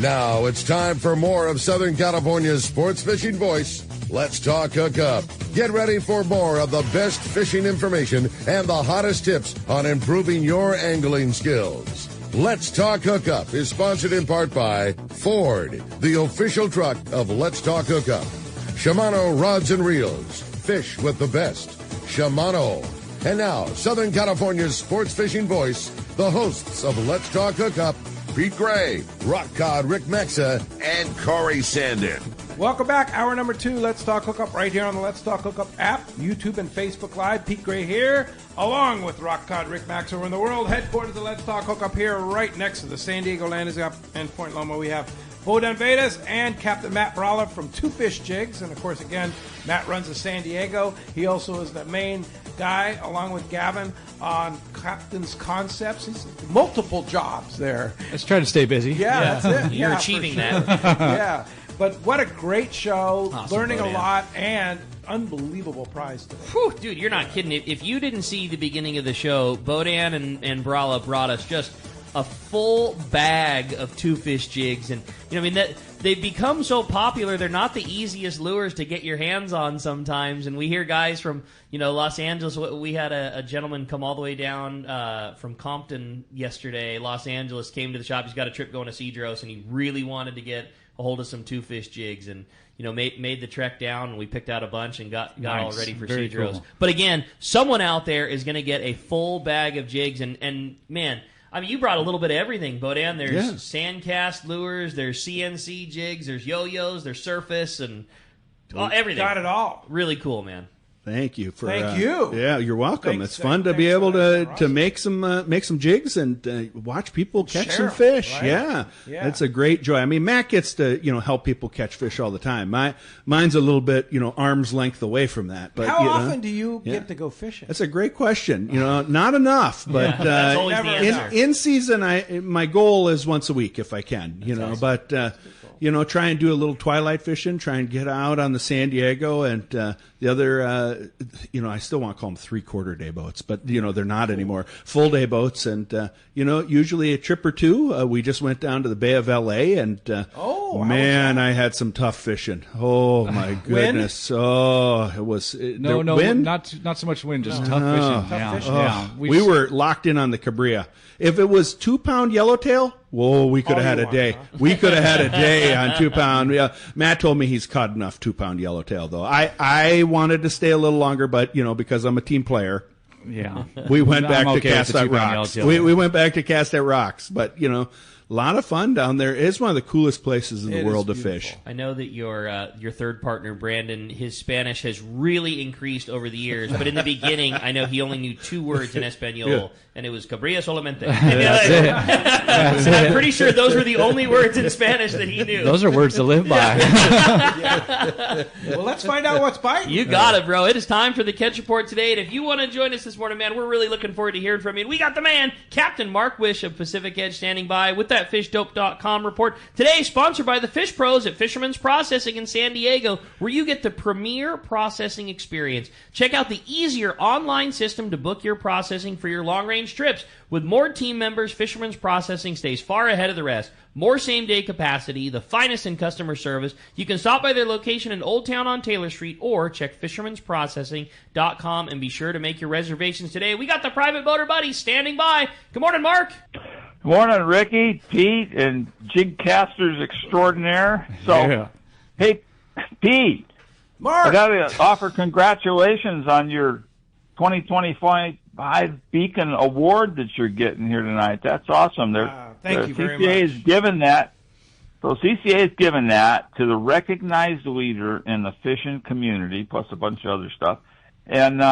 Now it's time for more of Southern California's sports fishing voice. Let's talk Hookup. Get ready for more of the best fishing information and the hottest tips on improving your angling skills. Let's Talk Hookup is sponsored in part by Ford, the official truck of Let's Talk Hookup. Shimano Rods and Reels. Fish with the best. Shimano. And now, Southern California's sports fishing voice, the hosts of Let's Talk Hookup, Pete Gray, Rock Cod Rick Mexa, and Corey Sandin. Welcome back. Hour number 2, Let's Talk Hookup, right here on the Let's Talk Hookup app, YouTube and Facebook Live. Pete Gray here, along with Rock Cod Rick Max. We're in the world headquarters of Let's Talk Hookup here, right next to the San Diego Landing Up and Point Loma. We have Bohdan Vadis and Captain Matt Bralla from Two Fish Jigs. And, of course, again, Matt runs the San Diego. He also is the main guy, along with Gavin, on Captain's Concepts. He's multiple jobs there. Let's try to stay busy. Yeah, that's it. You're achieving that. Yeah. But what a great show, awesome, learning Bohdan. a lot, and unbelievable prize today. Whew, dude, you're not kidding. If you didn't see the beginning of the show, Bohdan and Bralla brought us just a full bag of Two Fish Jigs. And, I mean, they've become so popular, they're not the easiest lures to get your hands on sometimes. And we hear guys from, Los Angeles. We had a gentleman come all the way down from Compton yesterday. Los Angeles, came to the shop. He's got a trip going to Cedros, and he really wanted to get a hold of some Two Fish Jigs, and made the trek down, and we picked out a bunch and got all ready for Cedros. Cool. But again, someone out there is going to get a full bag of jigs, and man, I mean, you brought a little bit of everything, Bohdan. There's sandcast lures, there's CNC jigs, there's yo-yos, there's surface, and everything. Got it all. Really cool, man. Thank you. Thank you. Yeah, you're welcome. It's fun to be able to make some jigs and watch people catch some fish. Right? Yeah, it's a great joy. I mean, Matt gets to help people catch fish all the time. Mine's a little bit arm's length away from that. But how often do you get to go fishing? That's a great question. Not enough, but that's always the answer. In season, my goal is once a week if I can. Awesome. But. Try and do a little twilight fishing, try and get out on the San Diego, and the other, I still want to call them 3/4 day boats, but, they're not anymore. Full day boats, and, usually a trip or two. We just went down to the Bay of L.A., and, man, I had some tough fishing. Oh, my goodness. Oh, it was. Wind? Not so much wind, just tough fishing. Tough fishing. Yeah. We were locked in on the Cabria. If it was 2-pound yellowtail, whoa, we could have had a day. Huh? We could have had a day on 2-pound. Yeah, Matt told me he's caught enough 2-pound yellowtail, though. I wanted to stay a little longer, but, because I'm a team player. Yeah. We went back to cast at rocks. We went back to cast at rocks, but, a lot of fun down there. It's one of the coolest places in the world to fish. I know that your third partner, Brandon, his Spanish has really increased over the years, but in the beginning, I know he only knew 2 words in Espanol, and it was cabría solamente. That's it. I'm pretty sure those were the only words in Spanish that he knew. Those are words to live by. Well, let's find out what's biting. You got it, bro. It is time for the Catch Report today, and if you want to join us this morning, man, we're really looking forward to hearing from you. And we got the man, Captain Mark Wish of Pacific Edge, standing by with that FishDope.com report. Today, sponsored by the Fish Pros at Fisherman's Processing in San Diego, where you get the premier processing experience. Check out the easier online system to book your processing for your long-range trips. With more team members, Fisherman's Processing stays far ahead of the rest. More same-day capacity, the finest in customer service. You can stop by their location in Old Town on Taylor Street or check fishermansprocessing.com and be sure to make your reservations today. We got the Private Boater Buddies standing by. Good morning, Mark. Good morning, Ricky, Pete, and jig casters extraordinaire. Hey, Pete. Mark. I got to offer congratulations on your 2025 Beacon Award that you're getting here tonight. That's awesome. Thank you very CCA much. Is given that. So CCA is given that to the recognized leader in the fishing community, plus a bunch of other stuff. And,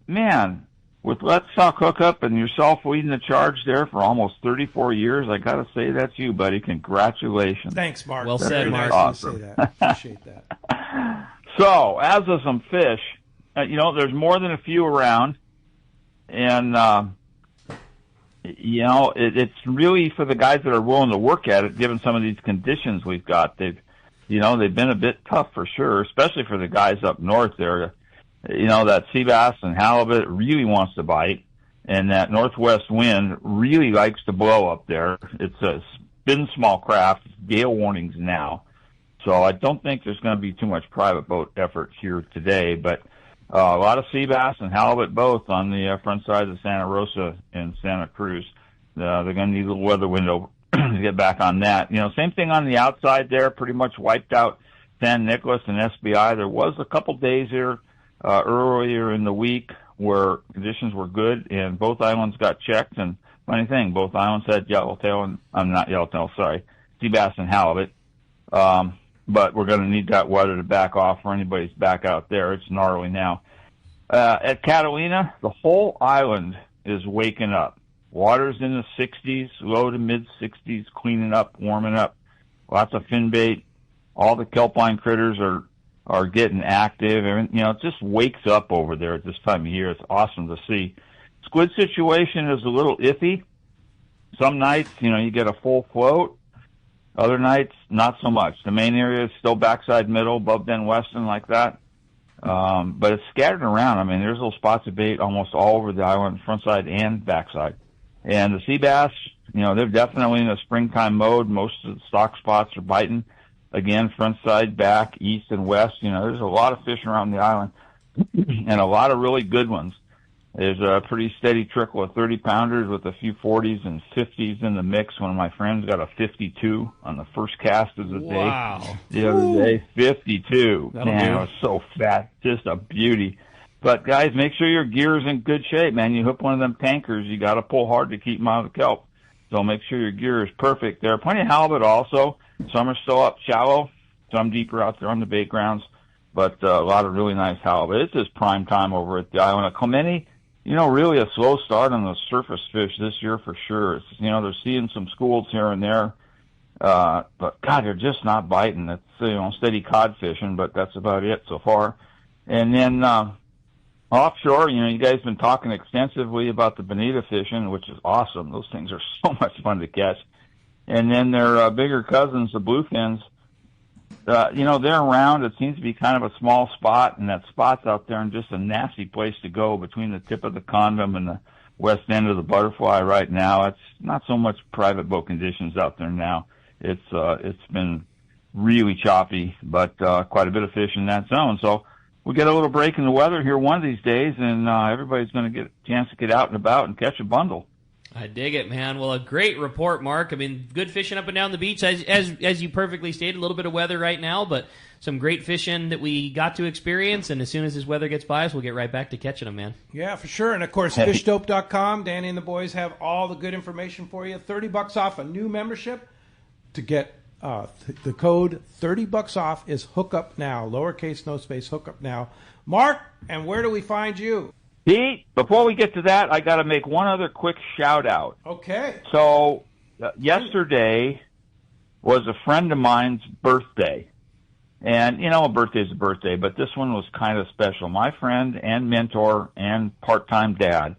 man, with Let's Talk Hookup and yourself leading the charge there for almost 34 years, I got to say that's you, buddy. Congratulations. Thanks, Mark. Well said, Mark. Awesome. Appreciate that. So, as of some fish, there's more than a few around. And, it's really for the guys that are willing to work at it, given some of these conditions we've got. They've been a bit tough for sure, especially for the guys up north there. That sea bass and halibut really wants to bite, and that northwest wind really likes to blow up there. It's been small craft, gale warnings now. So I don't think there's going to be too much private boat effort here today, but a lot of sea bass and halibut both on the front side of Santa Rosa and Santa Cruz. They're going to need a little weather window to get back on that. Same thing on the outside there, pretty much wiped out San Nicolas and SBI. There was a couple days here earlier in the week where conditions were good, and both islands got checked. And funny thing, both islands had yellowtail and not yellowtail, sorry, sea bass and halibut. But we're going to need that weather to back off for anybody's back out there. It's gnarly now. At Catalina, the whole island is waking up. Water's in the 60s, low to mid 60s, cleaning up, warming up. Lots of fin bait. All the kelpine critters are getting active. And, it just wakes up over there at this time of year. It's awesome to see. Squid situation is a little iffy. Some nights, you get a full float. Other nights, not so much. The main area is still backside middle, above Den Weston, like that. But it's scattered around. I mean, there's little spots of bait almost all over the island, front side and backside. And the sea bass, they're definitely in a springtime mode. Most of the stock spots are biting. Again, front side, back, east and west. There's a lot of fish around the island and a lot of really good ones. There's a pretty steady trickle of 30-pounders with a few 40s and 50s in the mix. One of my friends got a 52 on the first cast of the day. The other day, 52. Man, it was so fat. Just a beauty. But, guys, make sure your gear is in good shape, man. You hook one of them tankers, you got to pull hard to keep them out of the kelp. So make sure your gear is perfect. There are plenty of halibut also. Some are still up shallow. Some deeper out there on the bait grounds. But a lot of really nice halibut. It's just prime time over at the island of Clemente. Really a slow start on the surface fish this year for sure. It's, they're seeing some schools here and there. But, God, they're just not biting. It's, steady cod fishing, but that's about it so far. And then offshore, you guys have been talking extensively about the bonita fishing, which is awesome. Those things are so much fun to catch. And then their bigger cousins, the bluefins, they're around. It seems to be kind of a small spot, and that spot's out there and just a nasty place to go between the tip of the Condom and the west end of the Butterfly right now. It's not so much private boat conditions out there now. It's been really choppy, but quite a bit of fish in that zone. So we'll get a little break in the weather here one of these days, and everybody's going to get a chance to get out and about and catch a bundle. I dig it, man. Well, a great report, Mark. I mean, good fishing up and down the beach, as you perfectly stated. A little bit of weather right now, but some great fishing that we got to experience. And as soon as this weather gets by us, we'll get right back to catching them, man. Yeah, for sure. And of course, fishdope.com. Danny and the boys have all the good information for you. $30 off a new membership. To get the code $30 off is Hookup Now. Lowercase, no space, Hookup Now. Mark, and where do we find you? Pete, before we get to that, I got to make one other quick shout out. Okay. So yesterday was a friend of mine's birthday. And, a birthday's a birthday, but this one was kind of special. My friend and mentor and part-time dad,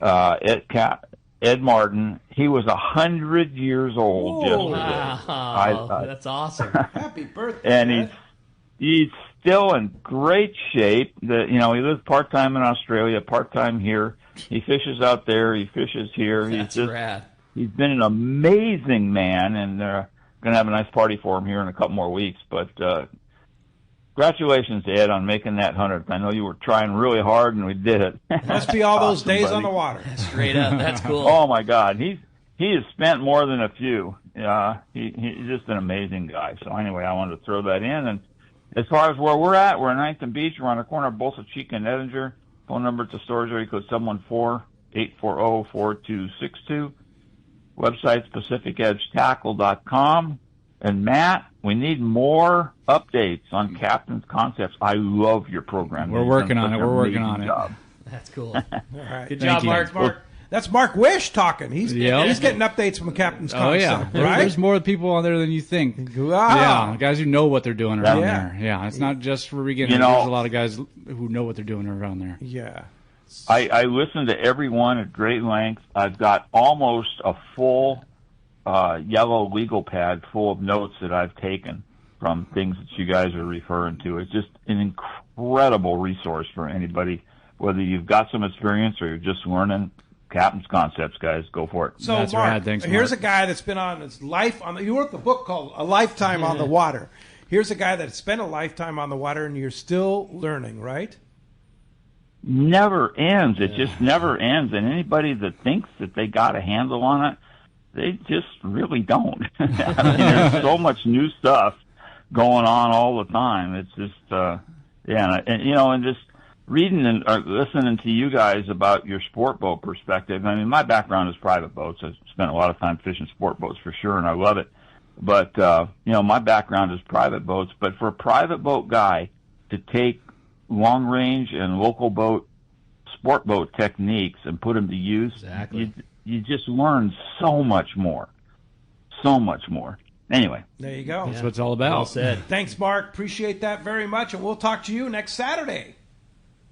Ed Martin, he was 100 years old yesterday. Wow, that's awesome. Happy birthday. And he's still in great shape. He lives part-time in Australia, part-time here. He fishes out there. He fishes here. That's rad. He's been an amazing man, and going to have a nice party for him here in a couple more weeks. But congratulations, Ed, on making that 100th. I know you were trying really hard, and we did it. Must be all those awesome, days buddy. on the water. Straight up. That's cool. Oh, my God. He has spent more than a few. He's just an amazing guy. So anyway, I wanted to throw that in. And as far as where we're at, we're in 9th and Beach. We're on the corner of Bolsa Chica and Edinger. Phone number to storage area code 714-840-4262. Website PacificEdgeTackle.com. And Matt, we need more updates on Captain's Concepts. I love your program. We're working on it. We're working on it. That's cool. All right. Good job, you. Mark. That's Mark Wish talking. He's Yep. getting updates from Captain's Oh, Concept, yeah. right? There's more people on there than you think. Wow. Yeah, guys who know what they're doing around Yeah. there. Yeah, it's not just for beginners. There's a lot of guys who know what they're doing around there. Yeah. I listen to every one at great length. I've got almost a full yellow legal pad full of notes that I've taken from things that you guys are referring to. It's just an incredible resource for anybody, whether you've got some experience or you're just learning Captain's Concepts, guys. Go for it. So, That's Mark, rad. Thanks, here's Mark. a guy that's been on his life on the. You wrote the book called A Lifetime on the Water. Here's a guy that spent a lifetime on the water, and you're still learning, right? Never ends. It just never ends. And anybody that thinks that they got a handle on it, they just really don't. I mean, there's so much new stuff going on all the time. It's just, and just reading and listening to you guys about your sport boat perspective. I mean, my background is private boats. I've spent a lot of time fishing sport boats for sure, and I love it. But, my background is private boats. But for a private boat guy to take long range and local boat, sport boat techniques and put them to use, you just learn so much more. So much more. Anyway. There you go. That's what it's all about. Well said. Thanks, Mark. Appreciate that very much, and we'll talk to you next Saturday.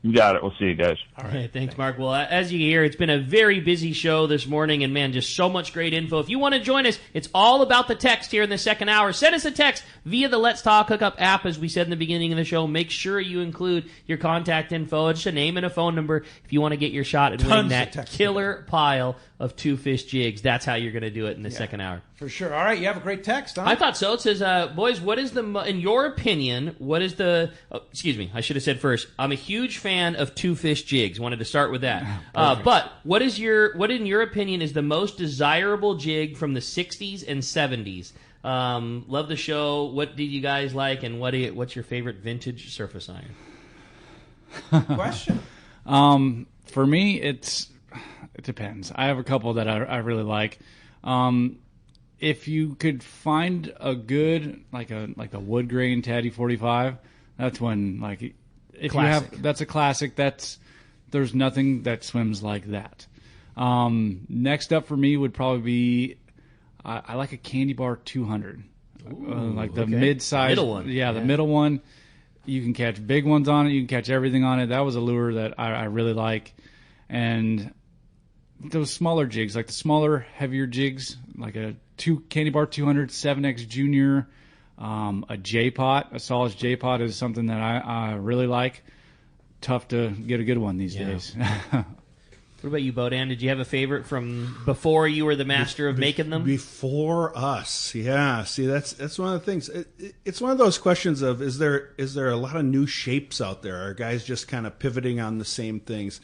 You got it. We'll see you guys. All right. Thanks, Mark. Well, as you hear, it's been a very busy show this morning, and man, just so much great info. If you want to join us, it's all about the text here in the second hour. Send us a text via the Let's Talk Hookup app, as we said in the beginning of the show. Make sure you include your contact info, just a name and a phone number if you want to get your shot at winning that killer pile of two fish jigs. That's how you're going to do it in the second hour. For sure. All right, you have a great text, huh? I thought so. It says, boys, what is in your opinion, what is the, excuse me, I should have said first, I'm a huge fan of two fish jigs. Wanted to start with that. But what in your opinion is the most desirable jig from the 60s and 70s? Love the show. What did you guys like, and what's your favorite vintage surface iron? Question. For me, it depends. I have a couple that I really like. If you could find a good like a wood grain Taddy 45, that's when that's a classic. There's nothing that swims like that. Next up for me would probably be I like a Candy Bar 200, like the mid-size middle one. Yeah, the middle one. You can catch big ones on it. You can catch everything on it. That was a lure that I really like, and those smaller jigs, like the smaller, heavier jigs, like a Candy Bar 200, 7X Junior, a J-Pot, a Solus J-Pot is something that I really like. Tough to get a good one these days. What about you, Bohdan? Did you have a favorite from before you were the master of making them? Before us, yeah. See, that's one of the things. It's one of those questions of is there a lot of new shapes out there? Are guys just kind of pivoting on the same things?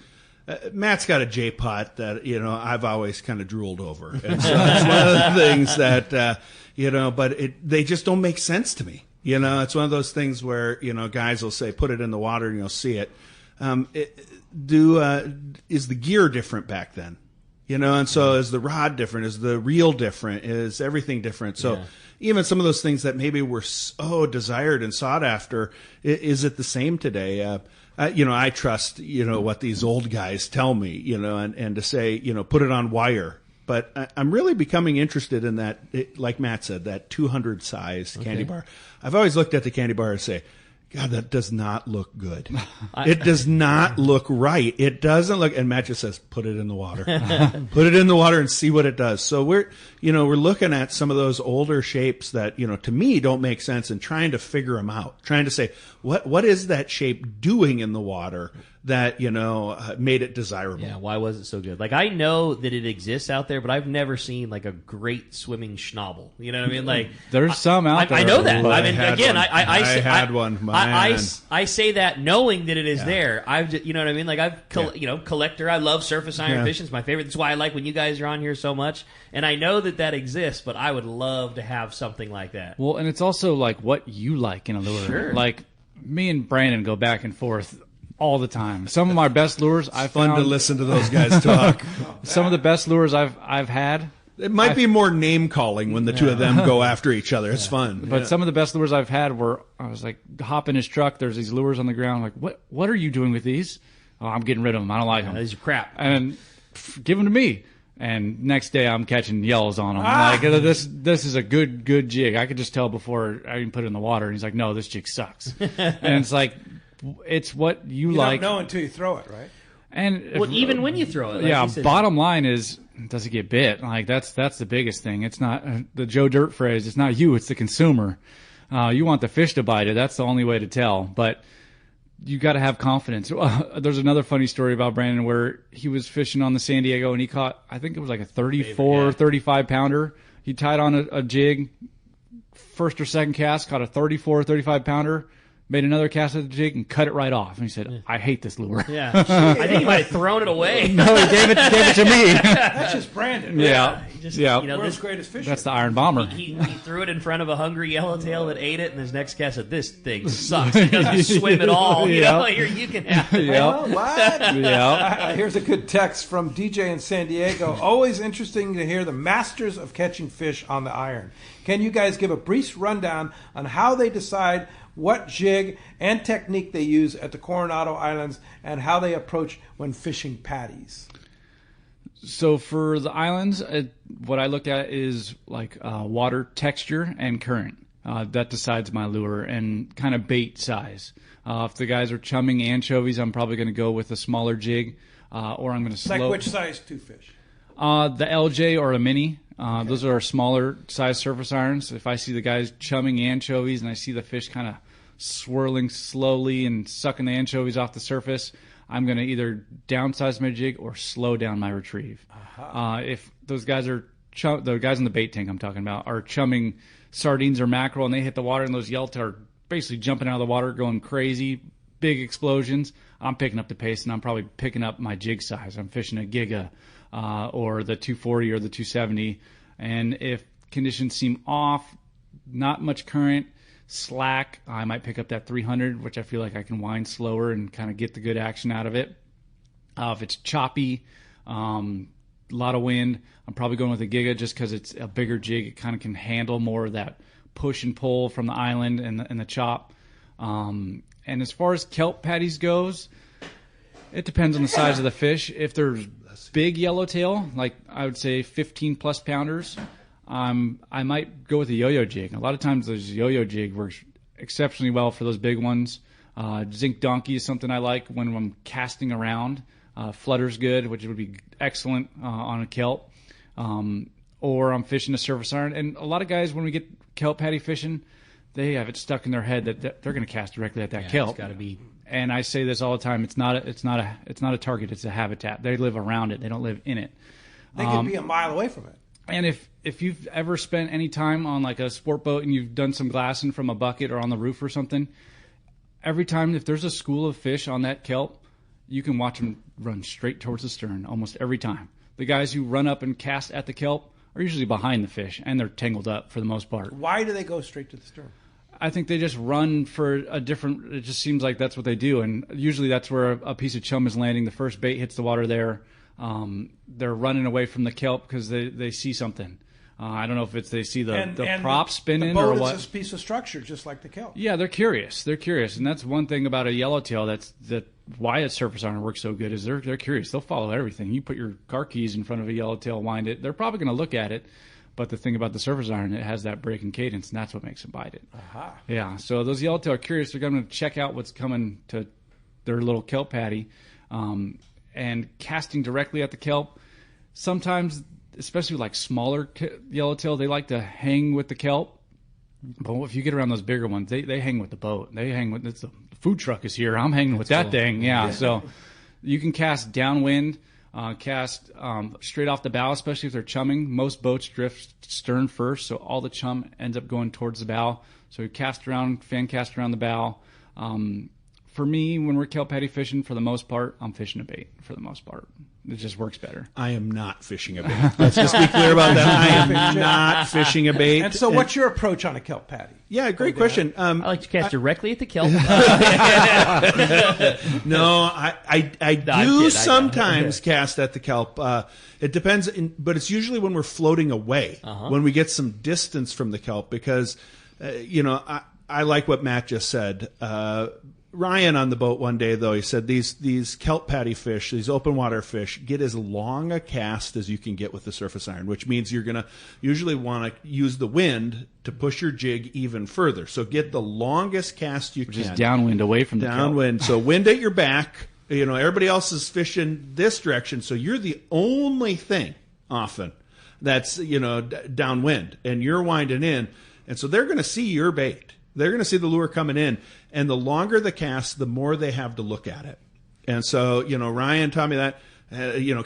Matt's got a J-Pot that, I've always kind of drooled over. And so that's one of the things that, but they just don't make sense to me. It's one of those things where, guys will say, put it in the water and you'll see it. Is the gear different back then? And so is the rod different? Is the reel different? Is everything different? So even some of those things that maybe were so desired and sought after, is it the same today? I trust, what these old guys tell me, and to say, put it on wire. But I'm really becoming interested in that, like Matt said, that 200 size candy bar. I've always looked at the candy bar and say, God, that does not look good. It does not look right. It doesn't look, and Matt just says, put it in the water. Put it in the water and see what it does. So we're looking at some of those older shapes that, to me don't make sense and trying to figure them out. Trying to say, what is that shape doing in the water that, made it desirable? Yeah, why was it so good? Like, I know that it exists out there, but I've never seen, like, a great swimming schnabel. You know what I mean? Like, there's some out there. I know that. I mean, again, I had one. I say that knowing that it is there. You know what I mean? Like, collector. I love surface iron fishing. It's my favorite. That's why I like when you guys are on here so much. And I know that exists, but I would love to have something like that. Well, and it's also like what you like in a lure. Sure. Like, me and Brandon go back and forth all the time. Some of my best lures I've found to listen to those guys talk. Some of the best lures I've had. It might be more name calling when the two of them go after each other. It's fun. But some of the best lures I've had were, I was like, hop in his truck. There's these lures on the ground. Like, what are you doing with these? Oh, I'm getting rid of them. I don't like them. These are crap. And give them to me. And next day I'm catching yells on them. Like, this is a good jig. I could just tell before I even put it in the water. And he's like, no, this jig sucks. And it's like, it's what you like. You don't know until you throw it, right? And even when you throw it, like bottom line is, does it get bit? Like that's the biggest thing. It's not the Joe Dirt phrase. It's not you. It's the consumer. You want the fish to bite it. That's the only way to tell. But you got to have confidence. There's another funny story about Brandon where he was fishing on the San Diego and he caught, I think it was like a 34, 35 pounder. He tied on a jig, first or second cast, caught a 34, 35 pounder, made another cast at the jig and cut it right off. And he said, I hate this lure. Yeah. I think he might have thrown it away. No, he gave it to me. That's just Brandon. Yeah. Just, Yeah. You know, World's greatest fisher. That's the Iron Bomber. He threw it in front of a hungry yellowtail that ate it, and his next cast said, "This thing sucks. It doesn't swim at all." You know, here you can have it. Well, what? Yeah. Here's a good text from DJ in San Diego. Always interesting to hear the masters of catching fish on the iron. Can you guys give a brief rundown on how they decide what jig and technique they use at the Coronado Islands and how they approach when fishing patties? So for the islands, what I look at is like water texture and current. That decides my lure and kind of bait size. If the guys are chumming anchovies, I'm probably going to go with a smaller jig, or I'm going to slow. Like which size two fish? The LJ or a mini. Those are our smaller size surface irons. If I see the guys chumming anchovies and I see the fish kind of swirling slowly and sucking the anchovies off the surface, I'm going to either downsize my jig or slow down my retrieve. If those guys are the guys in the bait tank I'm talking about are chumming sardines or mackerel and they hit the water and those yellowtail are basically jumping out of the water, going crazy, big explosions, I'm picking up the pace and I'm probably picking up my jig size. I'm fishing a Giga or the 240 or the 270. And if conditions seem off, not much current, slack, I might pick up that 300, which I feel like I can wind slower and kind of get the good action out of it. If it's choppy, a lot of wind, I'm probably going with a Giga just because it's a bigger jig. It kind of can handle more of that push and pull from the island and the chop. And as far as kelp patties goes, it depends on the size of the fish. If there's big yellowtail, like I would say 15 plus pounders, I might go with a yo-yo jig. A lot of times those yo-yo jig works exceptionally well for those big ones. Zinc donkey is something I like when I'm casting around. Flutter's good, which would be excellent on a kelp. Or I'm fishing a surface iron. And a lot of guys, when we get kelp patty fishing, they have it stuck in their head that they're going to cast directly at that kelp. It's got to be. And I say this all the time: it's not a target; it's a habitat. They live around it; they don't live in it. They could be a mile away from it. And if you've ever spent any time on like a sport boat and you've done some glassing from a bucket or on the roof or something, every time if there's a school of fish on that kelp, you can watch them run straight towards the stern almost every time. The guys who run up and cast at the kelp are usually behind the fish, and they're tangled up for the most part. Why do they go straight to the stern? I think they just run for a different. It just seems like that's what they do, and usually that's where a piece of chum is landing. The first bait hits the water there. They're running away from the kelp because they see something. I don't know if it's they see the prop spinning the boat or what. It's a piece of structure just like the kelp. Yeah, they're curious. They're curious, and that's one thing about a yellowtail. That's why a surface iron works so good is they're curious. They'll follow everything. You put your car keys in front of a yellowtail, wind it. They're probably going to look at it. But the thing about the surface iron, it has that break and cadence, and that's what makes them bite it. Aha. Yeah, so those yellowtail are curious. They're going to check out what's coming to their little kelp patty, and casting directly at the kelp. Sometimes, especially like smaller yellowtail, they like to hang with the kelp. But if you get around those bigger ones, they hang with the boat. They hang with the food truck is here. I'm hanging with that thing. Yeah, so you can cast downwind. Cast straight off the bow, especially if they're chumming. Most boats drift stern first, so all the chum ends up going towards the bow. So you cast around, fan cast around the bow. For me, when we're kelp patty fishing, for the most part, I'm fishing a bait for the most part. It just works better. I am not fishing a bait. Let's just be clear about that. I am not fishing a bait. And so what's your approach on a kelp patty? Yeah, great question. I like to cast directly at the kelp. No, I do sometimes cast at the kelp. It depends, but it's usually when we're floating away, when we get some distance from the kelp, because, I like what Matt just said. Ryan on the boat one day, though, he said these kelp patty fish, these open water fish, get as long a cast as you can get with the surface iron, which means you're going to usually want to use the wind to push your jig even further. So get the longest cast you can. Just downwind away from the kelp. Downwind. So wind at your back. Everybody else is fishing this direction, so you're the only thing often that's, downwind, and you're winding in. And so they're going to see your bait. They're going to see the lure coming in. And the longer the cast, the more they have to look at it. And so, Ryan taught me that.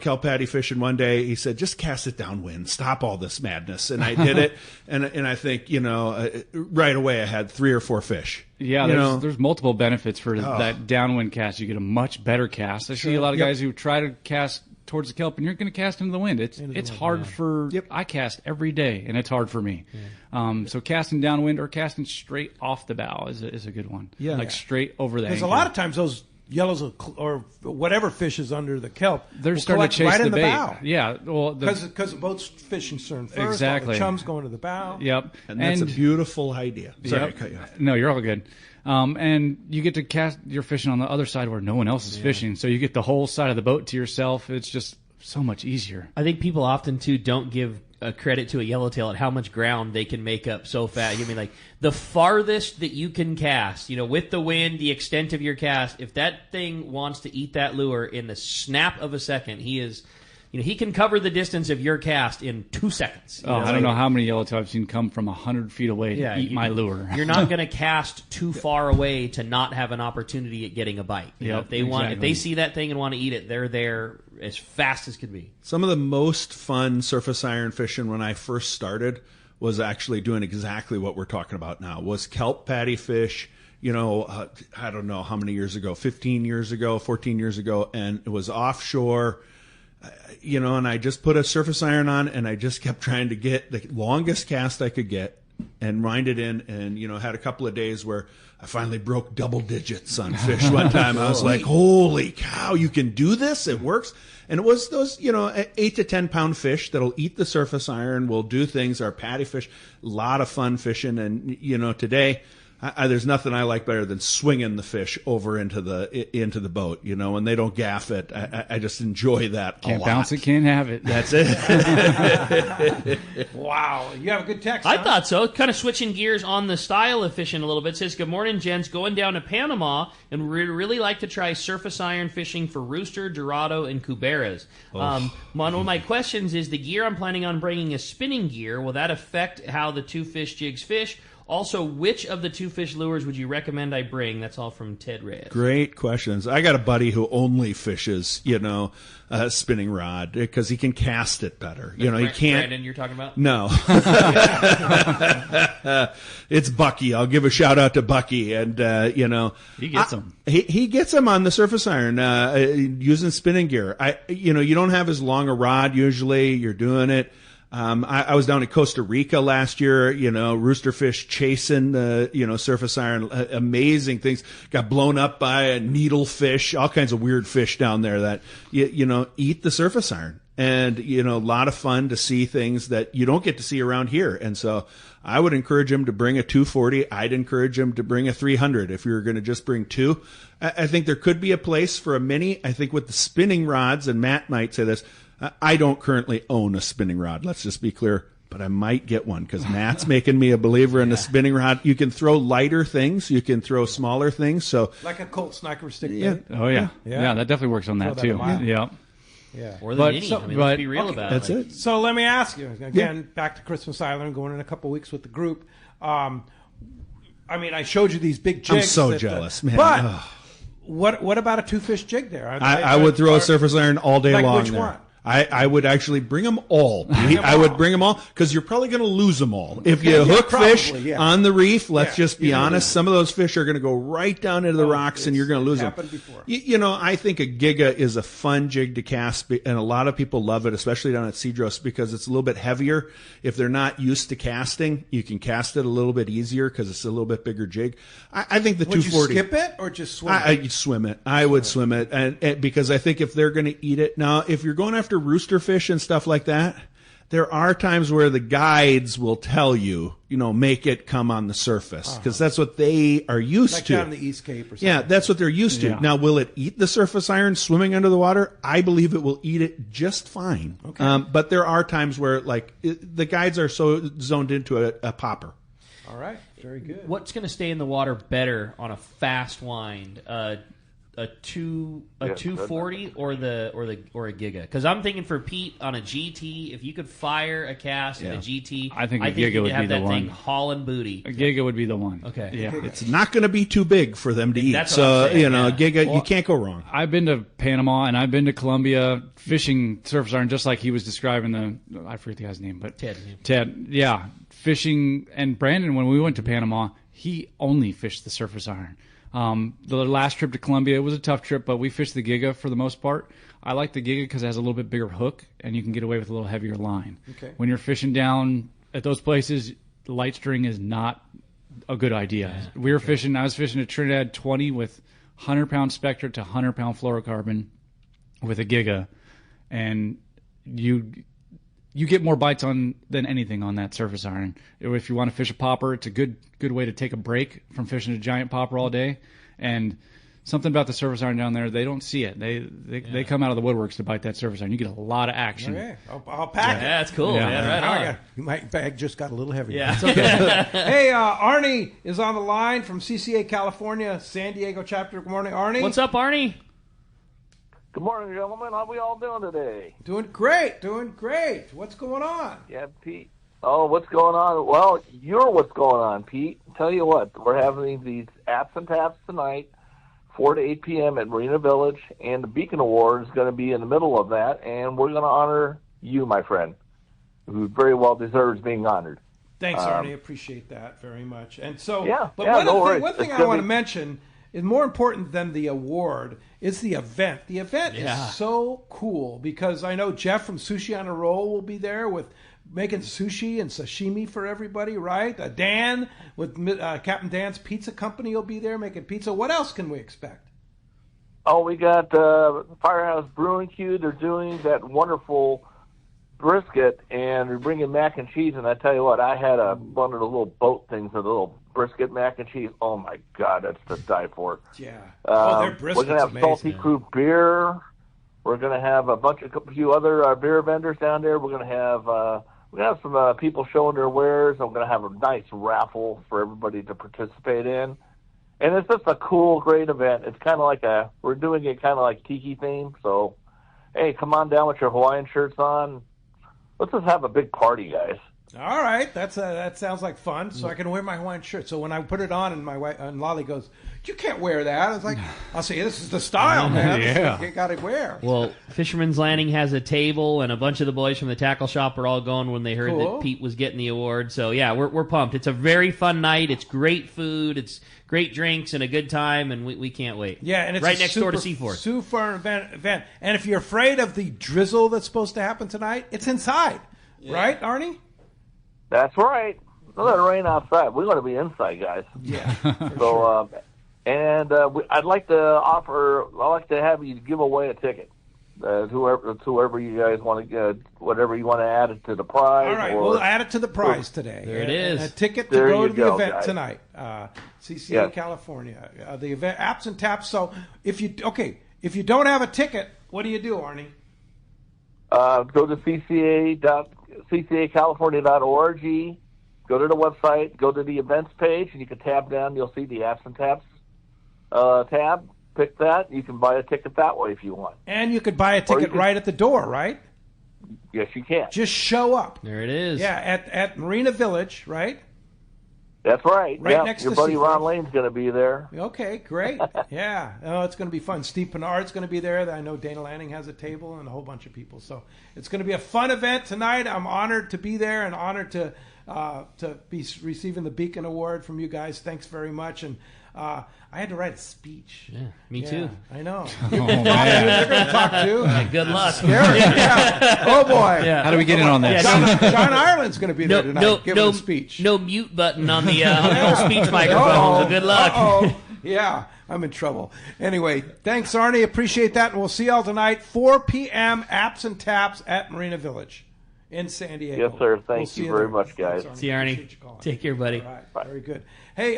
Kelp patty fishing one day, he said, just cast it downwind, stop all this madness. And I did it, and I think, right away I had 3 or 4 fish. Yeah, there's multiple benefits for that downwind cast. You get a much better cast. I see a lot of guys who try to cast towards the kelp, and you're going to cast into the wind. It's hard for I cast every day, and it's hard for me. So casting downwind or casting straight off the bow is a good one. Yeah, like straight over the. Because a lot of times those yellows or whatever fish is under the kelp, they're starting to chase right the in the bait. bow. Yeah, well, because the boat's fishing stern first. Exactly. All the chums going to the bow. Yep, and that's a beautiful idea. Sorry, to cut you off. No, you're all good. And you get to cast your fishing on the other side where no one else is fishing, so you get the whole side of the boat to yourself. It's just so much easier. I think people often too don't give credit to a yellowtail at how much ground they can make up so fast. I mean, like the farthest that you can cast, with the wind, the extent of your cast, if that thing wants to eat that lure in the snap of a second, he can cover the distance of your cast in 2 seconds. I don't know how many yellowtail I've seen come from 100 feet away to eat my lure. You're not going to cast too far away to not have an opportunity at getting a bite. If they see that thing and want to eat it, they're there as fast as can be. Some of the most fun surface iron fishing when I first started was actually doing exactly what we're talking about now, was kelp patty fish. I don't know how many years ago, 15 years ago, 14 years ago, and it was offshore. And I just put a surface iron on, and I just kept trying to get the longest cast I could get and wind it in, and had a couple of days where I finally broke double digits on fish one time. I was like, holy cow, you can do this? It works. And it was those, 8 to 10 pound fish that'll eat the surface iron, will do things, our patty fish, a lot of fun fishing. And, today, there's nothing I like better than swinging the fish over into the boat, and they don't gaff it. I just enjoy that a lot. Can't bounce it, can't have it. That's it. Wow. You have a good text, I thought so. Kind of switching gears on the style of fishing a little bit. It says, good morning, gents. Going down to Panama and really like to try surface iron fishing for rooster, dorado, and cuberas. One of my questions is, the gear I'm planning on bringing is spinning gear. Will that affect how the 2-fish jigs fish? Also, which of the 2-fish lures would you recommend I bring? That's all from Ted Reyes. Great questions. I got a buddy who only fishes, spinning rod because he can cast it better. He can't. Brandon, you're talking about? No. It's Bucky. I'll give a shout out to Bucky, and he gets them. He gets them on the surface iron using spinning gear. You don't have as long a rod usually. You're doing it. I was down in Costa Rica last year, roosterfish chasing the, surface iron, amazing things. Got blown up by a needlefish, all kinds of weird fish down there that, eat the surface iron. And, a lot of fun to see things that you don't get to see around here. And so I would encourage him to bring a 240. I'd encourage him to bring a 300 if you're going to just bring 2. I think there could be a place for a mini. I think with the spinning rods, and Matt might say this, I don't currently own a spinning rod. Let's just be clear. But I might get one because Matt's making me a believer in the spinning rod. You can throw lighter things. You can throw smaller things. So like a Colt sniper stick. Yeah. Oh, yeah. Yeah, that definitely works on that, too. Yeah. Or the mini. Let's be real about it. That's it. So let me ask you, again, back to Christmas Island, going in a couple weeks with the group. I showed you these big jigs. I'm so jealous, man. But what about a 2-fish jig there? I would throw a surface iron all day long. Which one? I would actually bring them all. I would bring them all because you're probably going to lose them all. If you hook fish on the reef, let's just be honest, some of those fish are going to go right down into the rocks and you're going to lose them. I think a Giga is a fun jig to cast, and a lot of people love it, especially down at Cedros, because it's a little bit heavier. If they're not used to casting, you can cast it a little bit easier because it's a little bit bigger jig. I think the 240. Would you skip it or just swim it? I'd swim it. I would swim it, and because I think if they're going to eat it. Now, if you're going after rooster fish and stuff like that, there are times where the guides will tell you, make it come on the surface because that's what they are used to. Like down the East Cape or something. Yeah, that's what they're used to. Now, will it eat the surface iron swimming under the water? I believe it will eat it just fine. Okay. But there are times where, the guides are so zoned into a popper. All right. Very good. What's going to stay in the water better on a fast wind? a 240 or a Giga? Because I'm thinking for Pete on a GT, if you could fire a cast at a GT, I think a Giga would be the one. Thing hauling booty. A Giga would be the one. Okay. Yeah. It's not going to be too big for them to eat. That's what So, I'm saying, a Giga, you can't go wrong. I've been to Panama and I've been to Colombia fishing surface iron, just like he was describing I forget the guy's name, but Ted, yeah, fishing. And Brandon, when we went to Panama, he only fished the surface iron. The last trip to Colombia, it was a tough trip, but we fished the Giga for the most part. I like the Giga because it has a little bit bigger hook and you can get away with a little heavier line. Okay. When you're fishing down at those places, light string is not a good idea. I was fishing a Trinidad 20 with 100-pound Spectra to 100-pound fluorocarbon with a Giga, and you get more bites on than anything on that surface iron. If you want to fish a popper, it's a good way to take a break from fishing a giant popper all day. And something about the surface iron down there, they don't see it. They come out of the woodworks to bite that surface iron. You get a lot of action. Okay, I'll pack it. Yeah, that's cool, man. Right on. My bag just got a little heavier. Yeah. It's okay. Hey, Arnie is on the line from CCA California, San Diego chapter. Good morning, Arnie. What's up, Arnie? Good morning, gentlemen. How we all doing today? Doing great. What's going on? Yeah, Pete. Oh, what's going on? Well, you're what's going on, Pete. Tell you what, we're having these apps and taps tonight, 4 to 8 p.m. at Marina Village, and the Beacon Award is going to be in the middle of that, and we're going to honor you, my friend, who very well deserves being honored. Thanks, Arnie. Appreciate that very much. And so, one thing I want to mention is more important than the award is the event. The event is so cool because I know Jeff from Sushi on a Roll will be there with making sushi and sashimi for everybody, right? Dan with Captain Dan's Pizza Company will be there making pizza. What else can we expect? Oh, we got Firehouse Brewing Q. They're doing that wonderful brisket, and we're bringing mac and cheese. And I tell you what, I had one of the little boat things, a little brisket mac and cheese. Oh my God, that's to die for. Yeah. Their brisket's we're gonna have amazing, Salty Crew beer. We're gonna have a few other beer vendors down there. We're gonna have some people showing their wares. I'm gonna have a nice raffle for everybody to participate in. And it's just a cool, great event. It's kind of like we're doing it kind of like tiki theme. So, hey, come on down with your Hawaiian shirts on. Let's just have a big party, guys. All right, that sounds like fun. So I can wear my Hawaiian shirt. So when I put it on, and my wife and Lolly goes, "You can't wear that." I was like, "I'll say this is the style, man. Yeah, you got to wear." Well, Fisherman's Landing has a table, and a bunch of the boys from the tackle shop are all going when they heard that Pete was getting the award. So yeah, we're pumped. It's a very fun night. It's great food. It's great drinks and a good time, and we can't wait. Yeah, and it's right next door to Seaford. Super event. And if you're afraid of the drizzle that's supposed to happen tonight, it's inside, right, Arnie? That's right. Don't let it rain outside. We're going to be inside, guys. Yeah. So, I'd like to have you give away a ticket. Whoever you guys want to, whatever you want to add it to the prize. All right, we'll add it to the prize today. There it is. A ticket to go to the event tonight. CCA California. The event apps and taps. So if you don't have a ticket, what do you do, Arnie? Go to ccacalifornia.org. Go to the website. Go to the events page, and you can tab down. You'll see the apps and taps tab. Pick that. You can buy a ticket that way if you want. And you could buy a ticket right at the door, right? Yes, you can. Just show up. There it is. Yeah, at Marina Village, right? That's right. Next your to buddy Seaford. Ron Lane's going to be there. Okay, great. Yeah. Oh, it's going to be fun. Steve Pinard's going to be there. I know Dana Lanning has a table and a whole bunch of people. So it's going to be a fun event tonight. I'm honored to be there and honored to be receiving the Beacon Award from you guys. Thanks very much. And I had to write a speech. Yeah, me too. I know. Oh, man. They're going to talk too. Yeah, good luck. Scary. Yeah. Oh boy. Yeah. How do we get in on that? John Ireland's going to be there tonight giving a speech. No mute button on the old speech microphone. So good luck. Yeah, I'm in trouble. Anyway, thanks, Arnie. Appreciate that, and we'll see y'all tonight, 4 p.m. Apps and Taps at Marina Village in San Diego. Yes, sir. Thank you very much, guys. Thanks, See you, Arnie. Take care, buddy. All right, very good. Hey,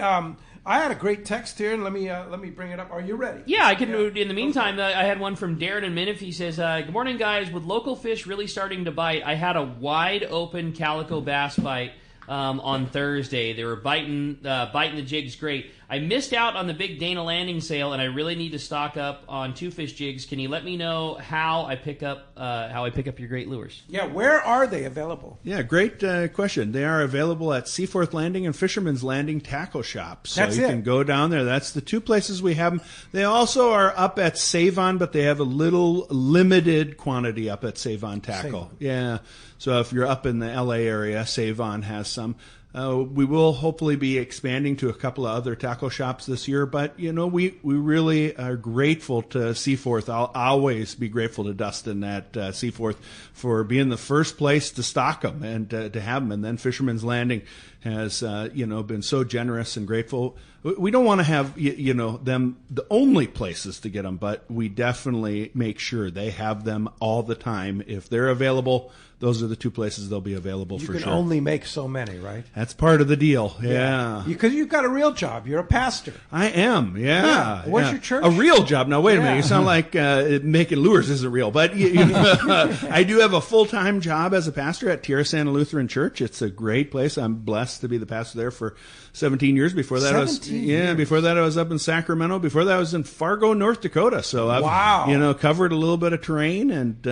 I had a great text here, and let me bring it up. Are you ready? Yeah, I can. In the meantime, I had one from Darren in Minif. He says, "Good morning, guys. With local fish really starting to bite, I had a wide open calico bass bite on Thursday. They were biting the jigs great. I missed out on the big Dana Landing sale, and I really need to stock up on two fish jigs. Can you let me know how I pick up your great lures? Yeah, where are they available? Yeah, great question. They are available at Seaforth Landing and Fisherman's Landing tackle shops. So you can go down there. That's the two places we have them. They also are up at Savon, but they have a little limited quantity up at Savon Tackle. Savon. Yeah. So if you're up in the LA area, Savon has some. We will hopefully be expanding to a couple of other tackle shops this year, but we really are grateful to Seaforth. I'll always be grateful to Dustin at Seaforth for being the first place to stock them and to have them. And then Fisherman's Landing has been so generous and grateful. We don't want to have them the only places to get them, but we definitely make sure they have them all the time. If they're available, those are the two places they'll be available for sure. You can only make so many, right? That's part of the deal. Yeah. Because you've got a real job. You're a pastor. I am. Yeah. What's your church? A real job. Now, wait a minute. You sound like making lures isn't real. But I do have a full-time job as a pastor at Tierra Santa Lutheran Church. It's a great place. I'm blessed to be the pastor there for 17 years. Before that, before that I was up in Sacramento. Before that, I was in Fargo, North Dakota. So I've covered a little bit of terrain, and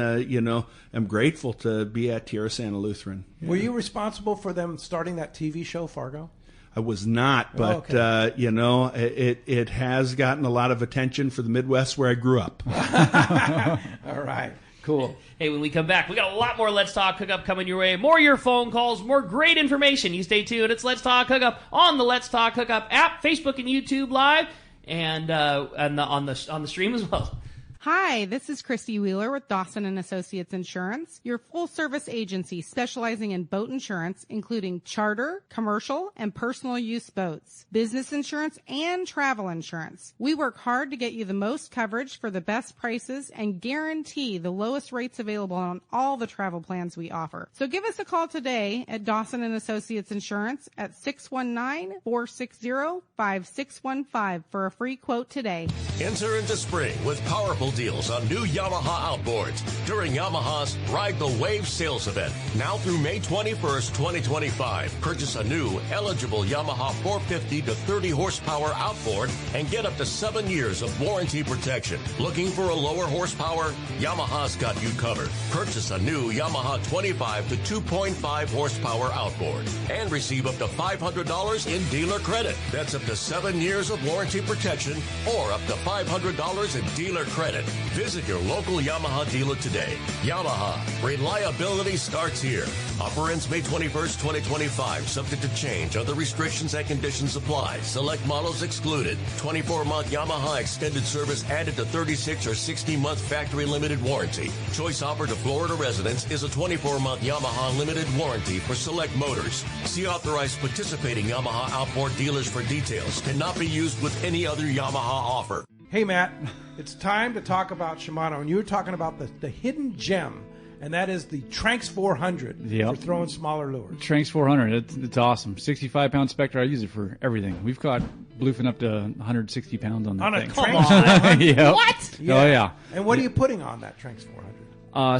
I'm grateful to be at Tierra Santa Lutheran. Were you responsible for them starting that TV show, Fargo? I was not, but it has gotten a lot of attention for the Midwest where I grew up. All right. Cool. Hey, when we come back, we got a lot more Let's Talk Hookup coming your way. More of your phone calls, more great information. You stay tuned. It's Let's Talk Hookup on the Let's Talk Hookup app, Facebook and YouTube Live, and on the stream as well. Hi, this is Christy Wheeler with Dawson & Associates Insurance, your full-service agency specializing in boat insurance, including charter, commercial, and personal use boats, business insurance, and travel insurance. We work hard to get you the most coverage for the best prices and guarantee the lowest rates available on all the travel plans we offer. So give us a call today at Dawson & Associates Insurance at 619-460-5615 for a free quote today. Enter into spring with powerful deals on new Yamaha outboards during Yamaha's Ride the Wave sales event. Now through May 21st, 2025. Purchase a new, eligible Yamaha 450 to 30 horsepower outboard and get up to 7 years of warranty protection. Looking for a lower horsepower? Yamaha's got you covered. Purchase a new Yamaha 25 to 2.5 horsepower outboard and receive up to $500 in dealer credit. That's up to 7 years of warranty protection or up to $500 in dealer credit. Visit your local Yamaha dealer today. Yamaha, reliability starts here. Offer ends May 21st, 2025. Subject to change. Other restrictions and conditions apply. Select models excluded. 24-month Yamaha extended service added to 36 or 60-month factory limited warranty. Choice offered to Florida residents is a 24-month Yamaha limited warranty for select motors. See authorized participating Yamaha outboard dealers for details. Cannot be used with any other Yamaha offer. Hey, Matt, it's time to talk about Shimano, and you were talking about the hidden gem, and that is the Tranx 400 for throwing smaller lures. Tranx 400, it's awesome. 65-pound Spectre, I use it for everything. We've caught bluefin up to 160 pounds on that thing. On a Tranx 400? Yep. What? Yeah. Oh, yeah. And what are you putting on that Tranx 400?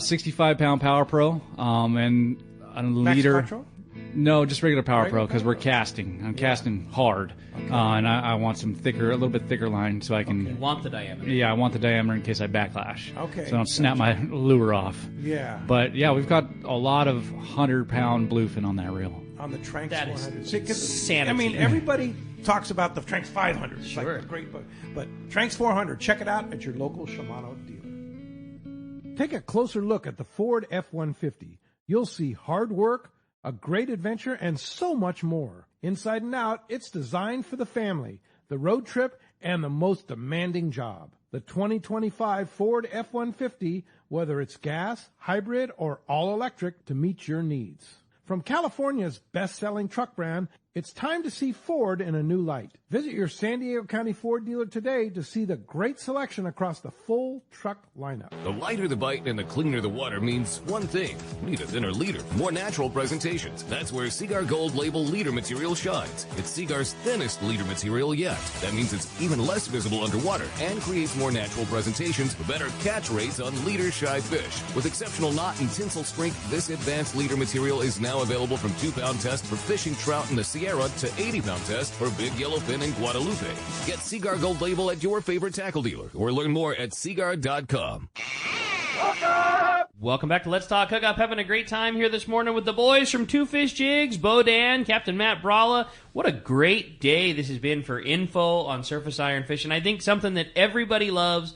65-pound Power Pro, and a Max leader. Quattro? No, just regular Power Regular Pro because we're casting. I'm casting hard, and I want some thicker, a little bit thicker line so I can. You want the diameter. Yeah, I want the diameter in case I backlash. Okay. So I don't snap my lure off. Yeah. But yeah, we've got a lot of 100-pound bluefin on that reel. On the Tranx That 400. is See, 'cause, insanity. I mean, everybody talks about the Tranx 500. It's Sure. like a great boat. But Tranx 400, check it out at your local Shimano dealer. Take a closer look at the Ford F-150. You'll see hard work, a great adventure, and so much more. Inside and out, it's designed for the family, the road trip, and the most demanding job. The 2025 Ford F-150, whether it's gas, hybrid, or all-electric, to meet your needs. From California's best-selling truck brand, It's time to see Ford in a new light. Visit your San Diego County Ford dealer today to see the great selection across the full truck lineup. The lighter the bite and the cleaner the water means one thing. Need a thinner leader, more natural presentations. That's where Cigar Gold Label leader material shines. It's Cigar's thinnest leader material yet. That means it's even less visible underwater and creates more natural presentations for better catch rates on leader-shy fish. With exceptional knot and tinsel strength, this advanced leader material is now available from 2-pound test for fishing trout in the Sierra to 80-pound test for big yellowfin in Guadalupe. Get Cigar Gold Label at your favorite tackle dealer or learn more at cigar.com. Welcome back to Let's Talk Hookup. Having a great time here this morning with the boys from Two Fish Jigs, Bohdan, Captain Matt Bralla. What a great day this has been for info on surface iron fishing. I think something that everybody loves.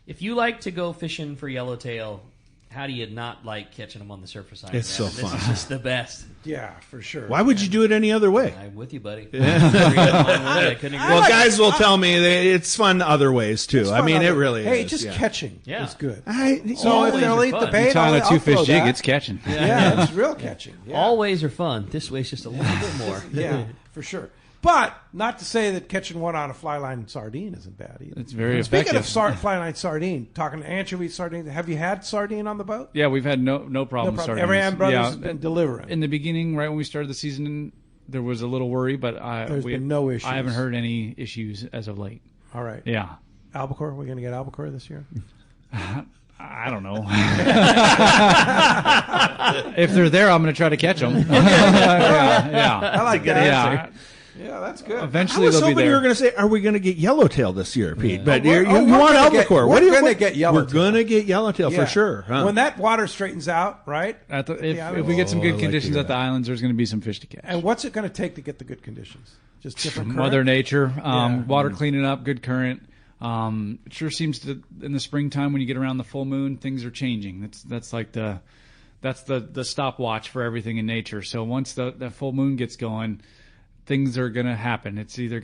If you like to go fishing for yellowtail, how do you not like catching them on the surface iron? It's so fun. This is just the best. Yeah, for sure. Why would you do it any other way? I'm with you, buddy. Well, guys will tell me that it's fun other ways, too. I mean, it really Hey, is. just catching is good. So if they'll eat the bait, You tie on a I'll two-fish throw jig, that. it's catching. Yeah, it's real catching. Yeah. All ways are fun. This way's just a little bit more. Yeah, for sure. But not to say that catching one on a fly line sardine isn't bad either. It's very Speaking effective. of fly line sardine, talking anchovy sardine, have you had sardine on the boat? Yeah, we've had no problem with sardines. Every Brothers Yeah, has been delivering. in the beginning, right when we started the season, there was a little worry, but There's been no issues. I haven't heard any issues as of late. All right. Yeah. Albacore, we're going to get albacore this year? I don't know. If they're there, I'm going to try to catch them. yeah. I like that Yeah. answer. Yeah, that's good. I Eventually was they'll be hoping you there. were going to say, are we going to get yellowtail this year, Pete? But we're you want gonna get- albacore. we're gonna get We're yellowtail. going to get yellowtail Yeah. for sure. Huh? When that water straightens out, right? If we get some I'd good like to conditions hear at the islands, there's going to be some fish to catch. And what's it going to take to get the good conditions? Just different current? Mother Nature, Yeah. water cleaning up, good current. It sure seems to in the springtime when you get around the full moon, things are changing. That's like the stopwatch for everything in nature. So once the full moon gets going, things are going to happen. It's either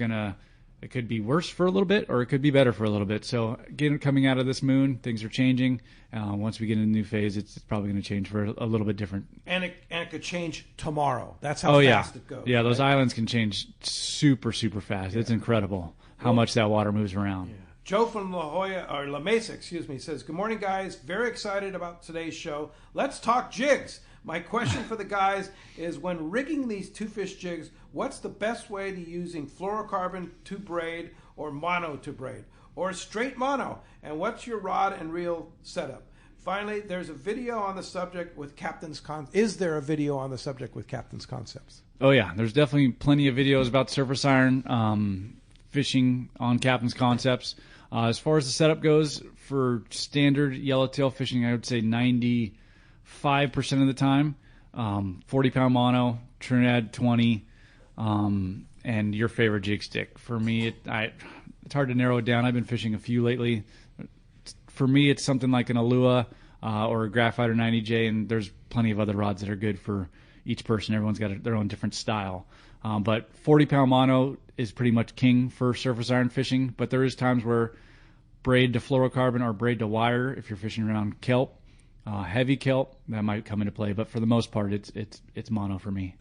it could be worse for a little bit or it could be better for a little bit. So again, coming out of this moon, things are changing. Once we get in a new phase, it's probably going to change for a little bit different. And it could change tomorrow. That's how fast it goes. Yeah, those right? islands can change super, super fast. It's incredible how much that water moves around. Yeah. Joe from La Mesa, says, good morning, guys. Very excited about today's show. Let's talk jigs. My question for the guys is, when rigging these two-fish jigs, what's the best way to using fluorocarbon to braid or mono to braid? Or straight mono? And what's your rod and reel setup? Finally, there's a video on the subject with Is there a video on the subject with Captain's Concepts? Oh, yeah. There's definitely plenty of videos about surface iron fishing on Captain's Concepts. As far as the setup goes, for standard yellowtail fishing, I would say 95% of the time, 40-pound mono, Trinidad 20, and your favorite jig stick. For me, it's hard to narrow it down. I've been fishing a few lately. For me, it's something like an Alua or a Graphite or 90J, and there's plenty of other rods that are good for each person. Everyone's got their own different style. But 40-pound mono is pretty much king for surface iron fishing, but there is times where braid to fluorocarbon or braid to wire, if you're fishing around kelp, heavy kelp, that might come into play. But for the most part, it's mono for me.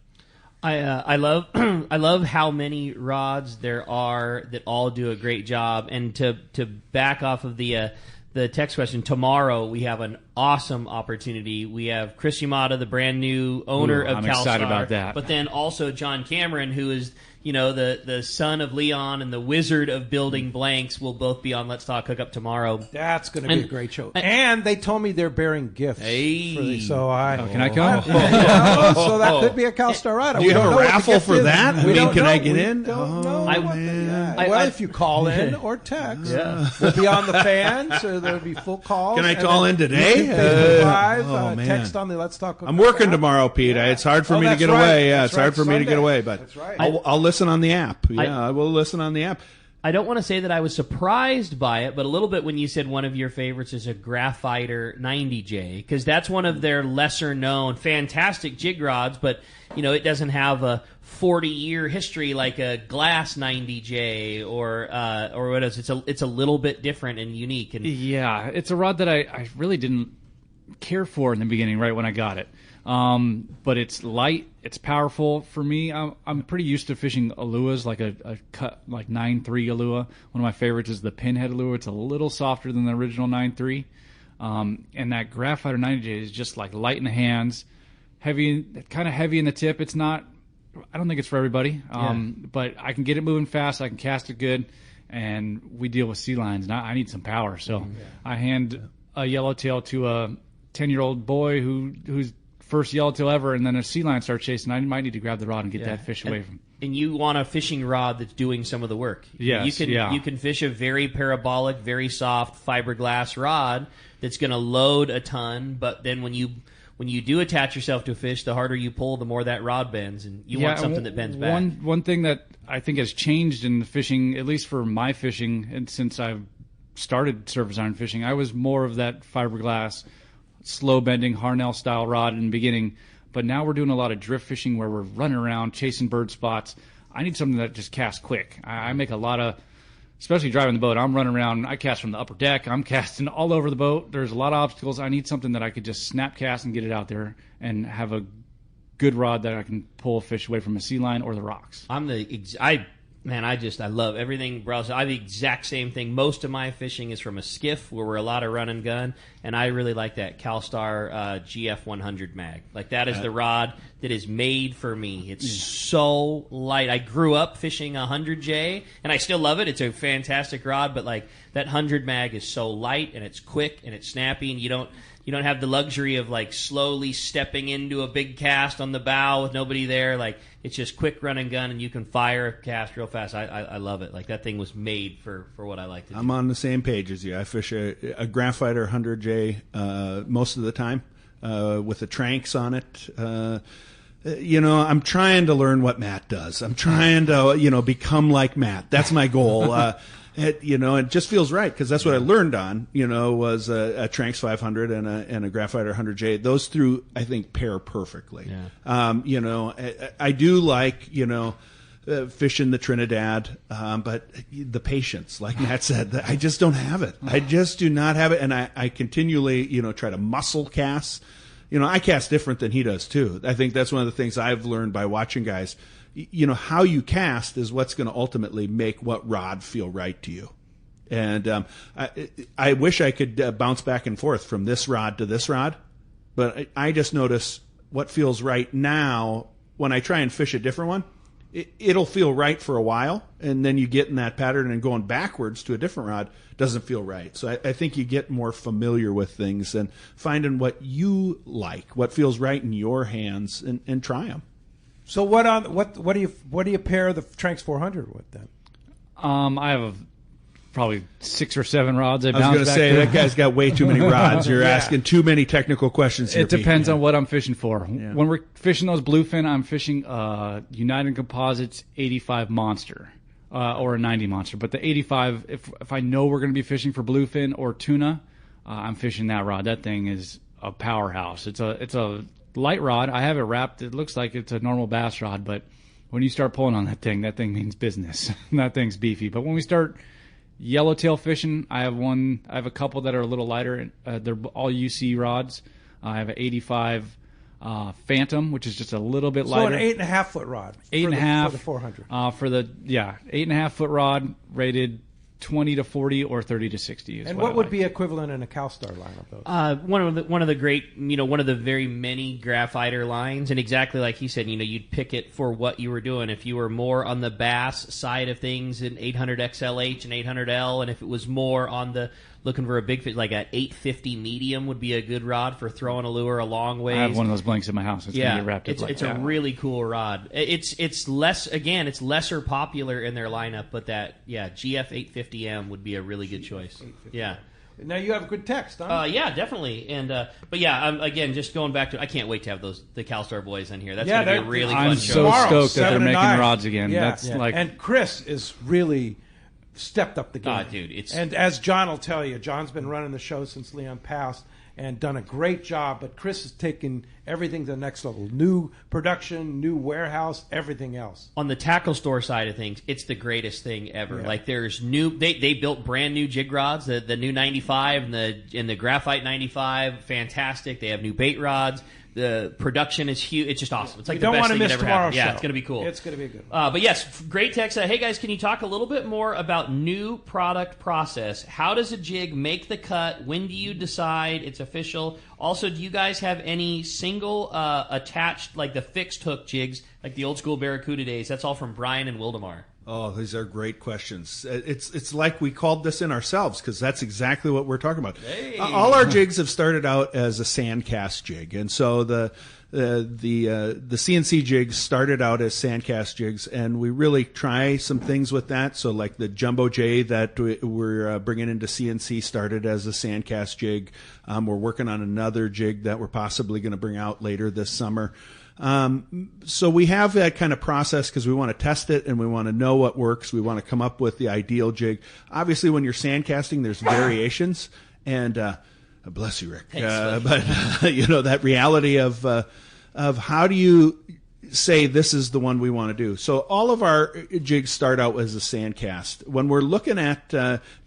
I love I love how many rods there are that all do a great job. And to back off of the text question, tomorrow we have an awesome opportunity. We have Chris Yamada, the brand new owner of I'm CalStar, excited about that. but then also John Cameron, who is the son of Leon and the wizard of building blanks, will both be on Let's Talk Hookup tomorrow. That's going to be a great show. And they told me they're bearing gifts. Hey. For these, so Can I come? So that could be a CalStar ride. Do you have a raffle for that? I mean, can I get in? Don't know. Man. Well, if you call in or text, we'll be on the fans, so there'll be full calls. Can I call in today? Facebook Live, man. text on the Let's Talk Hookup I'm working app. tomorrow, Pete. Yeah. It's hard for me to that's get right. away. Yeah, That's it's hard right. for me to get Sunday. away, but That's right. I'll listen on the app. Yeah, I will listen on the app. I don't want to say that I was surprised by it, but a little bit when you said one of your favorites is a Graphiter 90J, because that's one of their lesser known, fantastic jig rods, but it doesn't have a 40-year history like a Glass 90J or what else. It's a little bit different and unique. And Yeah, it's a rod that I really didn't care for in the beginning, right when I got it. But it's light, it's powerful. For me, I'm pretty used to fishing Aluas, like a cut like 9.3 Alua. One of my favorites is the pinhead Alua. It's a little softer than the original 9.3. And that Graphite or 90J is just like light in the hands, kind of heavy in the tip. It's not, I don't think it's for everybody, but I can get it moving fast. I can cast it good, and we deal with sea lions, and I need some power. So I hand a yellowtail to a 10-year-old boy who's first yellowtail ever, and then a sea lion starts chasing. I might need to grab the rod and get that fish away from him. And you want a fishing rod that's doing some of the work. Yes, you can fish a very parabolic, very soft fiberglass rod that's going to load a ton, but then when you do attach yourself to a fish, the harder you pull, the more that rod bends, and you want something that bends back. One thing that I think has changed in the fishing, at least for my fishing, and since I've started surface iron fishing, I was more of that fiberglass, slow bending Harnell style rod in the beginning, but now we're doing a lot of drift fishing where we're running around chasing bird spots. I need something that just casts quick. I make a lot of, especially driving the boat, I'm running around, I cast from the upper deck, I'm casting all over the boat. There's a lot of obstacles. I need something that I could just snap cast and get it out there and have a good rod that I can pull a fish away from a sea lion or the rocks. I love everything Bralla said. I have the exact same thing. Most of my fishing is from a skiff where we're a lot of run and gun, and I really like that CalStar GF 100 mag. Like, that is the rod that is made for me. It's so light. I grew up fishing a 100J, and I still love it. It's a fantastic rod, but like that 100 mag is so light, and it's quick, and it's snappy, and you don't have the luxury of like slowly stepping into a big cast on the bow with nobody there. Like, it's just quick run and gun, and you can fire a cast real fast. I love it. Like, that thing was made for what I like to do. I'm on the same page as you. I fish a Graphite or 100J most of the time with the Tranks on it. I'm trying to learn what Matt does. I'm trying to, become like Matt. That's my goal. It just feels right because that's what I learned on, was a Tranks 500 and a Graphite or 100J. Those two, I think, pair perfectly. Yeah. I do like, fishing the Trinidad, but the patience, like Matt said, I just don't have it. I just do not have it, and I continually, try to muscle cast. I cast different than he does too. I think that's one of the things I've learned by watching guys. How you cast is what's going to ultimately make what rod feel right to you. And I wish I could bounce back and forth from this rod to this rod, but I just notice what feels right now when I try and fish a different one. It'll feel right for a while, and then you get in that pattern, and going backwards to a different rod doesn't feel right. So I think you get more familiar with things and finding what you like, what feels right in your hands, and try them. So what do you pair the Tranks 400 with then? I have probably 6 or 7 rods. I was going to say that guy's got way too many rods. You're asking too many technical questions here. It depends on what I'm fishing for. Yeah. When we're fishing those bluefin, I'm fishing United Composites 85 Monster or a 90 Monster. But the 85, if I know we're going to be fishing for bluefin or tuna, I'm fishing that rod. That thing is a powerhouse. It's a light rod. I have it wrapped. It looks like it's a normal bass rod, but when you start pulling on that thing means business. That thing's beefy. But when we start yellowtail fishing, I have a couple that are a little lighter. They're all UC rods. I have an 85 Phantom, which is just a little bit lighter. So an 8.5 foot rod. 8.5 for the 400. 8.5 foot rod rated 20 to 40 or 30 to 60. And what would be equivalent in a CalStar lineup? One of the great, one of the very many graphiter lines, and exactly like he said, you'd pick it for what you were doing. If you were more on the bass side of things, an 800 XLH and 800L, and if it was more on the looking for a big fish, like an 850 medium would be a good rod for throwing a lure a long ways. I have one of those blanks in my house. It's gonna get wrapped up it's a really cool rod. It's lesser popular in their lineup, but that GF 850M would be a really good choice. Yeah. Now you have good text, huh? Yeah, definitely. And again, just going back to, I can't wait to have the CalStar boys in here. That's going to be a really fun show. I'm so stoked that they're making rods again. Yeah. And Chris is really stepped up the game. Dude, and as John will tell you, John's been running the show since Leon passed and done a great job, but Chris has taken everything to the next level. New production, new warehouse, everything else. On the tackle store side of things, it's the greatest thing ever. Yeah. Like, there's they built brand new jig rods, the new 95 and the Graphite 95, fantastic. They have new bait rods. The production is huge. It's just awesome. It's like You the don't best want to thing miss you ever tomorrow's have. Yeah, show. it's going to be cool. It's going to be good. But yes, great text. Hey guys, can you talk a little bit more about new product process? How does a jig make the cut? When do you decide it's official? Also, do you guys have any single attached, like the fixed hook jigs, like the old school Barracuda days? That's all from Brian and Wildemar. Oh, these are great questions. It's like we called this in ourselves because that's exactly what we're talking about. Hey. All our jigs have started out as a sand cast jig, and so the CNC jigs started out as sand cast jigs, and we really try some things with that. So like the Jumbo J that we're bringing into CNC started as a sand cast jig. We're working on another jig that we're possibly going to bring out later this summer. So we have that kind of process because we want to test it and we want to know what works. We want to come up with the ideal jig. Obviously, when you're sand casting, there's variations, and bless you, Rick. But you know that reality of how do you say this is the one we want to do. So all of our jigs start out as a sand cast. When we're looking at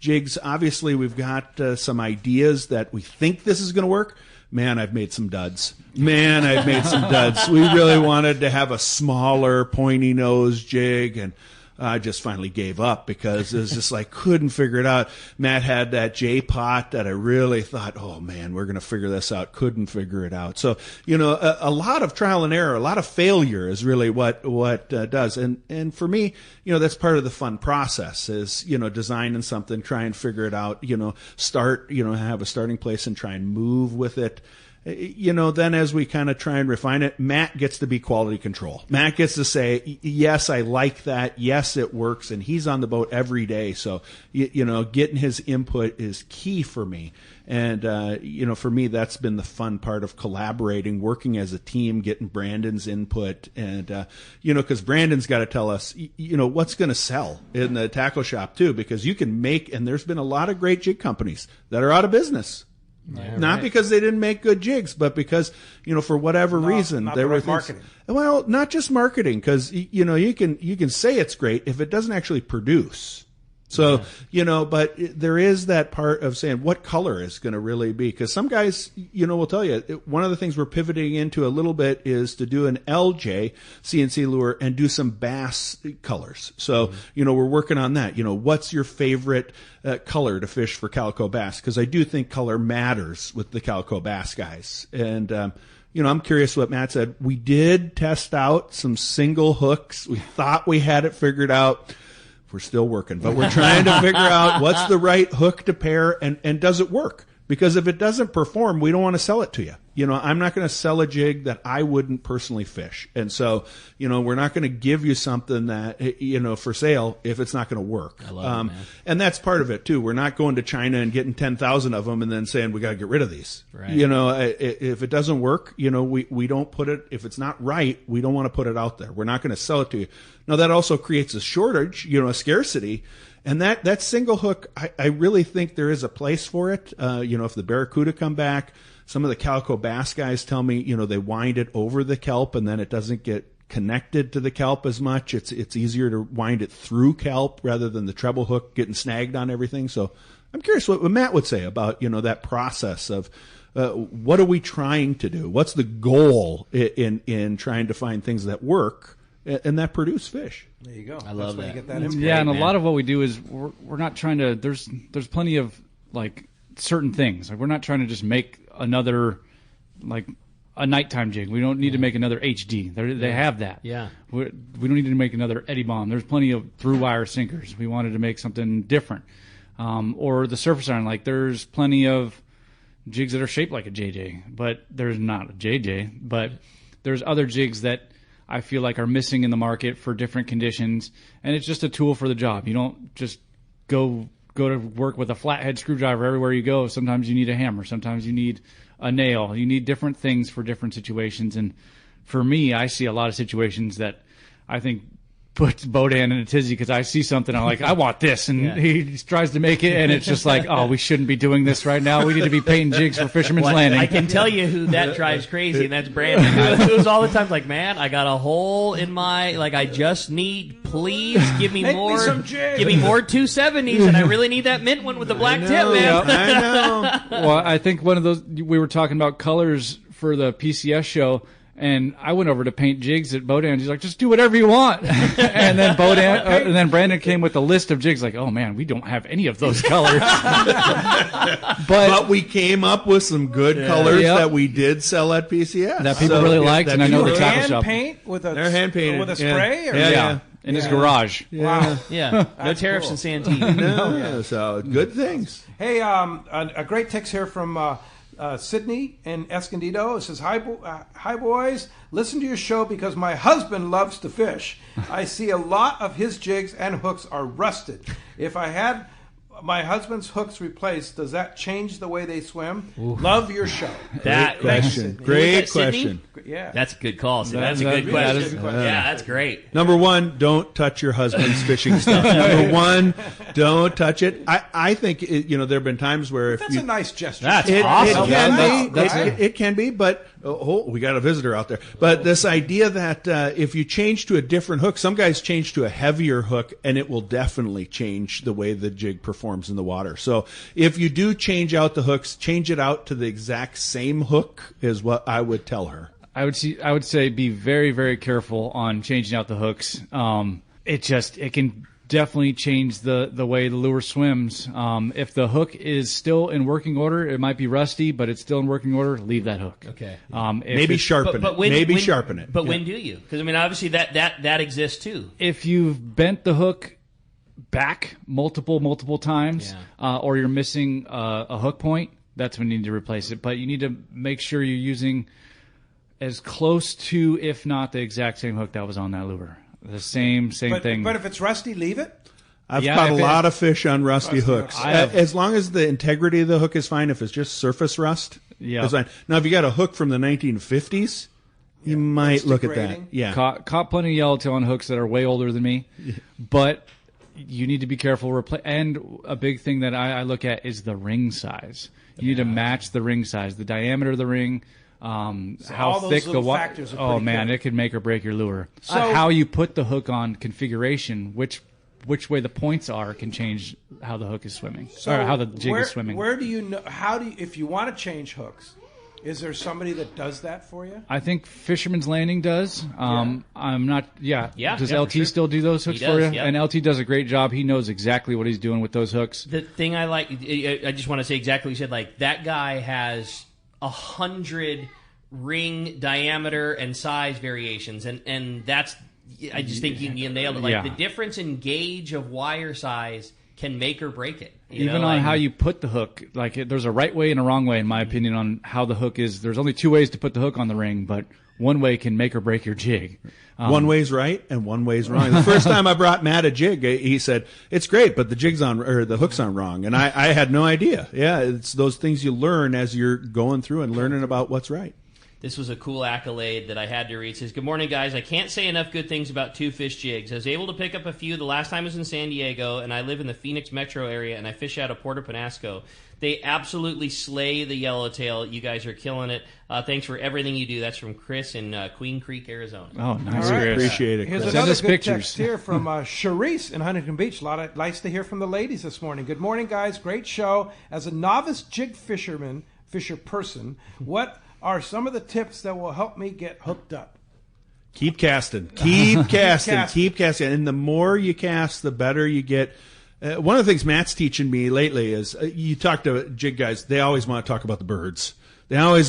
jigs, obviously we've got some ideas that we think this is going to work. Man, I've made some duds. We really wanted to have a smaller, pointy nose jig, and I just finally gave up because it was just like, couldn't figure it out. Matt had that J-pot that I really thought, oh man, we're going to figure this out. Couldn't figure it out. So, you know, a lot of trial and error, a lot of failure is really what does. And for me, you know, that's part of the fun process is, you know, designing something, try and figure it out, you know, have a starting place and try and move with it. You know, then as we kind of try and refine it, Matt gets to be quality control. Matt gets to say, yes, I like that. Yes, it works. And he's on the boat every day. So, you know, getting his input is key for me. And, you know, for me, that's been the fun part of collaborating, working as a team, getting Brandon's input. And, you know, because Brandon's got to tell us, you know, what's going to sell in the tackle shop, too, because you can make, and there's been a lot of great jig companies that are out of business. Yeah, not because they didn't make good jigs, but because, you know, for whatever reason, not there the were right things, marketing. Well, not just marketing, because, you know, you can say it's great if it doesn't actually produce. So, you know, but there is that part of saying what color is going to really be. Because some guys, you know, will tell you, one of the things we're pivoting into a little bit is to do an LJ CNC lure and do some bass colors. So, you know, we're working on that. You know, what's your favorite color to fish for calico bass? Because I do think color matters with the calico bass guys. And, you know, I'm curious what Matt said. We did test out some single hooks. We thought we had it figured out. We're still working, but we're trying to figure out what's the right hook to pair and does it work? Because if it doesn't perform, we don't want to sell it to you. You know, I'm not going to sell a jig that I wouldn't personally fish. And so, you know, we're not going to give you something that, you know, for sale if it's not going to work. I love it, man. And that's part of it too. We're not going to China and getting 10,000 of them and then saying we got to get rid of these. Right. You know, if it doesn't work, you know, we don't put it, if it's not right, we don't want to put it out there. We're not going to sell it to you. Now that also creates a shortage, you know, a scarcity. And that single hook, I really think there is a place for it. You know, if the Barracuda come back, some of the calico bass guys tell me, you know, they wind it over the kelp and then it doesn't get connected to the kelp as much. It's easier to wind it through kelp rather than the treble hook getting snagged on everything. So I'm curious what Matt would say about, you know, that process of what are we trying to do? What's the goal in trying to find things that work and that produce fish? There you go. I love that. You get that Yeah, and a lot of what we do is we're not trying to. There's plenty of like certain things. Like we're not trying to just make another like a nighttime jig. We don't need to make another HD. They have that. Yeah. We don't need to make another Eddie Bomb. There's plenty of through wire sinkers. We wanted to make something different. Or the surface iron. Like there's plenty of jigs that are shaped like a JJ, but there's not a JJ. But there's other jigs that I feel like are missing in the market for different conditions, and it's just a tool for the job. You don't just go to work with a flathead screwdriver everywhere you go. Sometimes you need a hammer. Sometimes you need a nail. You need different things for different situations. And for me, I see a lot of situations that I think puts Bohdan in a tizzy because I see something, I'm like, I want this. And he tries to make it, and it's just like, oh, we shouldn't be doing this right now. We need to be painting jigs for Fisherman's Landing. I can tell you who that drives crazy, and that's Brandon. Who's all the time like, man, I got a hole in my, like, I just need, please give me more. Give me more 270s, and I really need that mint one with the black tip, man. I know. Well, I think one of those, we were talking about colors for the PCS show. And I went over to paint jigs at Bohdan. He's like, just do whatever you want. And then and then Brandon came with a list of jigs. Like, oh man, we don't have any of those colors. but we came up with some good colors that we did sell at PCS that people really liked. And I know the tackle shop. Paint with a they're hand painted with a spray. Or? Yeah. In his garage. Wow. Yeah. No tariffs in Santee. No. So good things. Hey, a great text here from. Sydney in Escondido. It says, hi boys. Listen to your show because my husband loves to fish. I see a lot of his jigs and hooks are rusted. If I had my husband's hooks replaced, does that change the way they swim? Ooh. Love your show. Great question. Great question. Yeah. That's a good call. So that's a good question. Yeah, that's great. Number one, don't touch your husband's fishing stuff. Number one, don't touch it. I think, there have been times where if that's a nice gesture. That's awesome. It can be, but we got a visitor out there. But this idea that if you change to a different hook, some guys change to a heavier hook, and it will definitely change the way the jig performs in the water. So if you do change out the hooks, change it out to the exact same hook is what I would tell her. I would say be very, very careful on changing out the hooks. It can definitely change the way the lure swims. If the hook is still in working order, it might be rusty, but it's still in working order, leave that hook. Okay. Maybe sharpen it. Sharpen it. But when do you? Because obviously that exists too. If you've bent the hook back multiple times, or you're missing a hook point, that's when you need to replace it. But you need to make sure you're using as close to, if not the exact same hook that was on that lure. The same thing. But if it's rusty, leave it? I've caught a lot of fish on rusty hooks. As long as the integrity of the hook is fine, if it's just surface rust, it's fine. Now, if you got a hook from the 1950s, you might look at that. Yeah. Caught plenty of yellowtail on hooks that are way older than me, but you need to be careful. And a big thing that I look at is the ring size. You need to match the ring size, the diameter of the ring, how thick the water. Oh man, it could make or break your lure. So how you put the hook on configuration, which way the points are, can change how the hook is swimming, or how the jig is swimming. Where do you know? If you want to change hooks? Is there somebody that does that for you? I think Fisherman's Landing does. I'm not. Yeah. Does LT still do those hooks for you? Yep. And LT does a great job. He knows exactly what he's doing with those hooks. The thing I like, I just want to say exactly what you said. Like, that guy has 100 ring diameter and size variations, and that's. I just think you nailed it. Like the difference in gauge of wire size can make or break it. Even on how you put the hook, there's a right way and a wrong way, in my opinion, on how the hook is. There's only two ways to put the hook on the ring, but one way can make or break your jig. One way's right and one way's wrong. The first time I brought Matt a jig, he said, "It's great, but the hook's on wrong," and I had no idea. Yeah, it's those things you learn as you're going through and learning about what's right. This was a cool accolade that I had to read. It says, "Good morning, guys. I can't say enough good things about Two Fish Jigs. I was able to pick up a few the last time I was in San Diego, and I live in the Phoenix metro area, and I fish out of Puerto Penasco. They absolutely slay the yellowtail. You guys are killing it. Thanks for everything you do." That's from Chris in Queen Creek, Arizona. Oh, nice. Right. Appreciate it. Here's Chris. another good text here from Charisse in Huntington Beach. Likes to hear from the ladies this morning. Good morning, guys. Great show. As a novice jig fisher person, what are some of the tips that will help me get hooked up? Keep casting. Keep casting. Keep casting. And the more you cast, the better you get. One of the things Matt's teaching me lately is you talk to jig guys, they always want to talk about the birds. I'm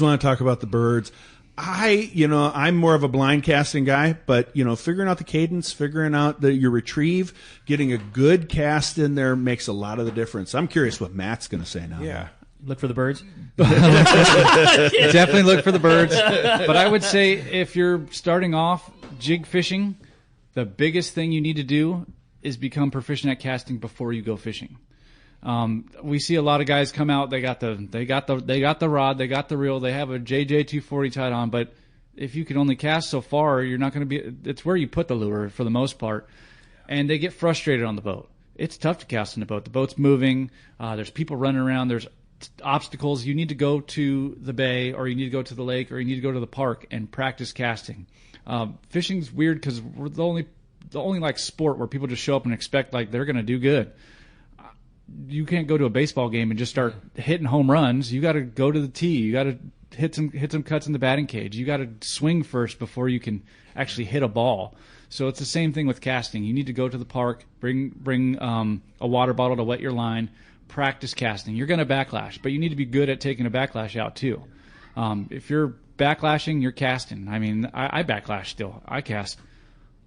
more of a blind casting guy, but, figuring out the cadence, figuring out your retrieve, getting a good cast in there makes a lot of the difference. I'm curious what Matt's going to say now. Yeah. Look for the birds. Definitely look for the birds. But I would say if you're starting off jig fishing, the biggest thing you need to do is become proficient at casting before you go fishing. We see a lot of guys come out. They got the rod, they got the reel, they have a JJ 240 tied on. But if you can only cast so far, you're not going to be. It's where you put the lure for the most part, and they get frustrated on the boat. It's tough to cast on the boat. The boat's moving. There's people running around. There's obstacles. You need to go to the bay, or you need to go to the lake, or you need to go to the park and practice casting. Fishing's weird because we're the only sport where people just show up and expect they're going to do good. You can't go to a baseball game and just start hitting home runs. You got to go to the tee. You got to hit some cuts in the batting cage. You got to swing first before you can actually hit a ball. So it's the same thing with casting. You need to go to the park, bring a water bottle to wet your line, practice casting. You're going to backlash, but you need to be good at taking a backlash out too. If you're backlashing, you're casting. I mean, I backlash still. I cast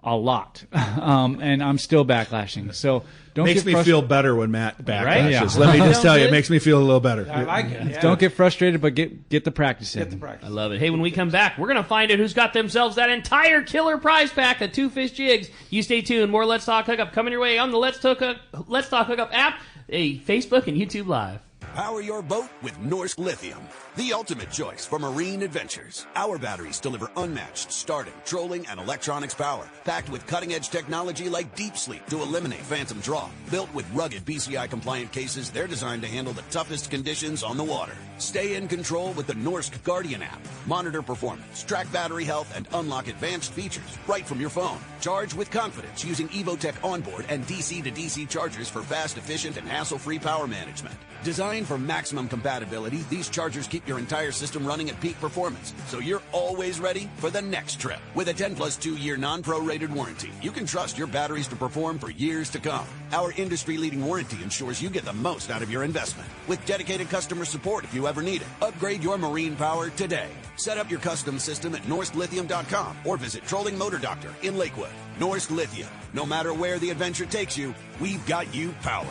a lot, and I'm still backlashing. So don't makes get me feel better when Matt backlashes. Right? Yeah. Let me just tell you, it makes me feel a little better. I like it. Yeah. Don't get frustrated, but get the practice in. Get the practice. I love it. Hey, when we come back, we're going to find out who's got themselves that entire killer prize pack of 2 Fish Jigs. You stay tuned. More Let's Talk Hookup coming your way on the Let's Talk Hookup app, Facebook, and YouTube Live. Power your boat with Norsk Lithium, the ultimate choice for marine adventures. Our batteries deliver unmatched starting, trolling, and electronics power, packed with cutting-edge technology like Deep Sleep to eliminate phantom draw. Built with rugged BCI-compliant cases, they're designed to handle the toughest conditions on the water. Stay in control with the Norsk Guardian app. Monitor performance, track battery health, and unlock advanced features right from your phone. Charge with confidence using Evotech onboard and DC-to-DC chargers for fast, efficient, and hassle-free power management. Designed for maximum compatibility, these chargers keep your entire system running at peak performance, so you're always ready for the next trip. With a 10-plus 2-year non-prorated warranty, you can trust your batteries to perform for years to come. Our industry-leading warranty ensures you get the most out of your investment. With dedicated customer support if you ever need it. Upgrade your marine power today. Set up your custom system at NorskLithium.com or visit Trolling Motor Doctor in Lakewood. Norsk Lithium. No matter where the adventure takes you, we've got you powered.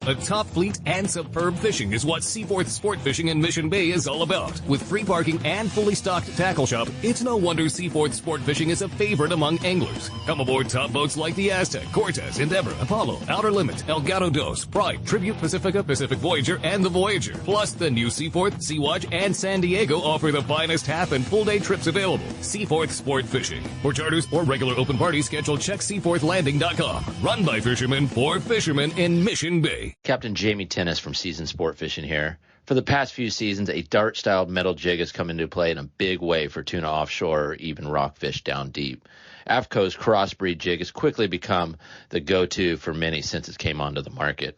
A top fleet and superb fishing is what Seaforth Sport Fishing in Mission Bay is all about. With free parking and fully stocked tackle shop, it's no wonder Seaforth Sport Fishing is a favorite among anglers. Come aboard top boats like the Aztec, Cortez, Endeavor, Apollo, Outer Limit, El Gato Dos, Pride, Tribute Pacifica, Pacific Voyager, and the Voyager. Plus, the new Seaforth, Sea-Watch, and San Diego offer the finest half and full day trips available. Seaforth Sport Fishing. For charters or regular open parties, schedule check seaforthlanding.com. Run by fishermen for fishermen in Mission Bay. Captain Jamie Tennis from Season Sport Fishing here. For the past few seasons, a dart-styled metal jig has come into play in a big way for tuna offshore or even rockfish down deep. AFCO's crossbreed jig has quickly become the go-to for many since it came onto the market.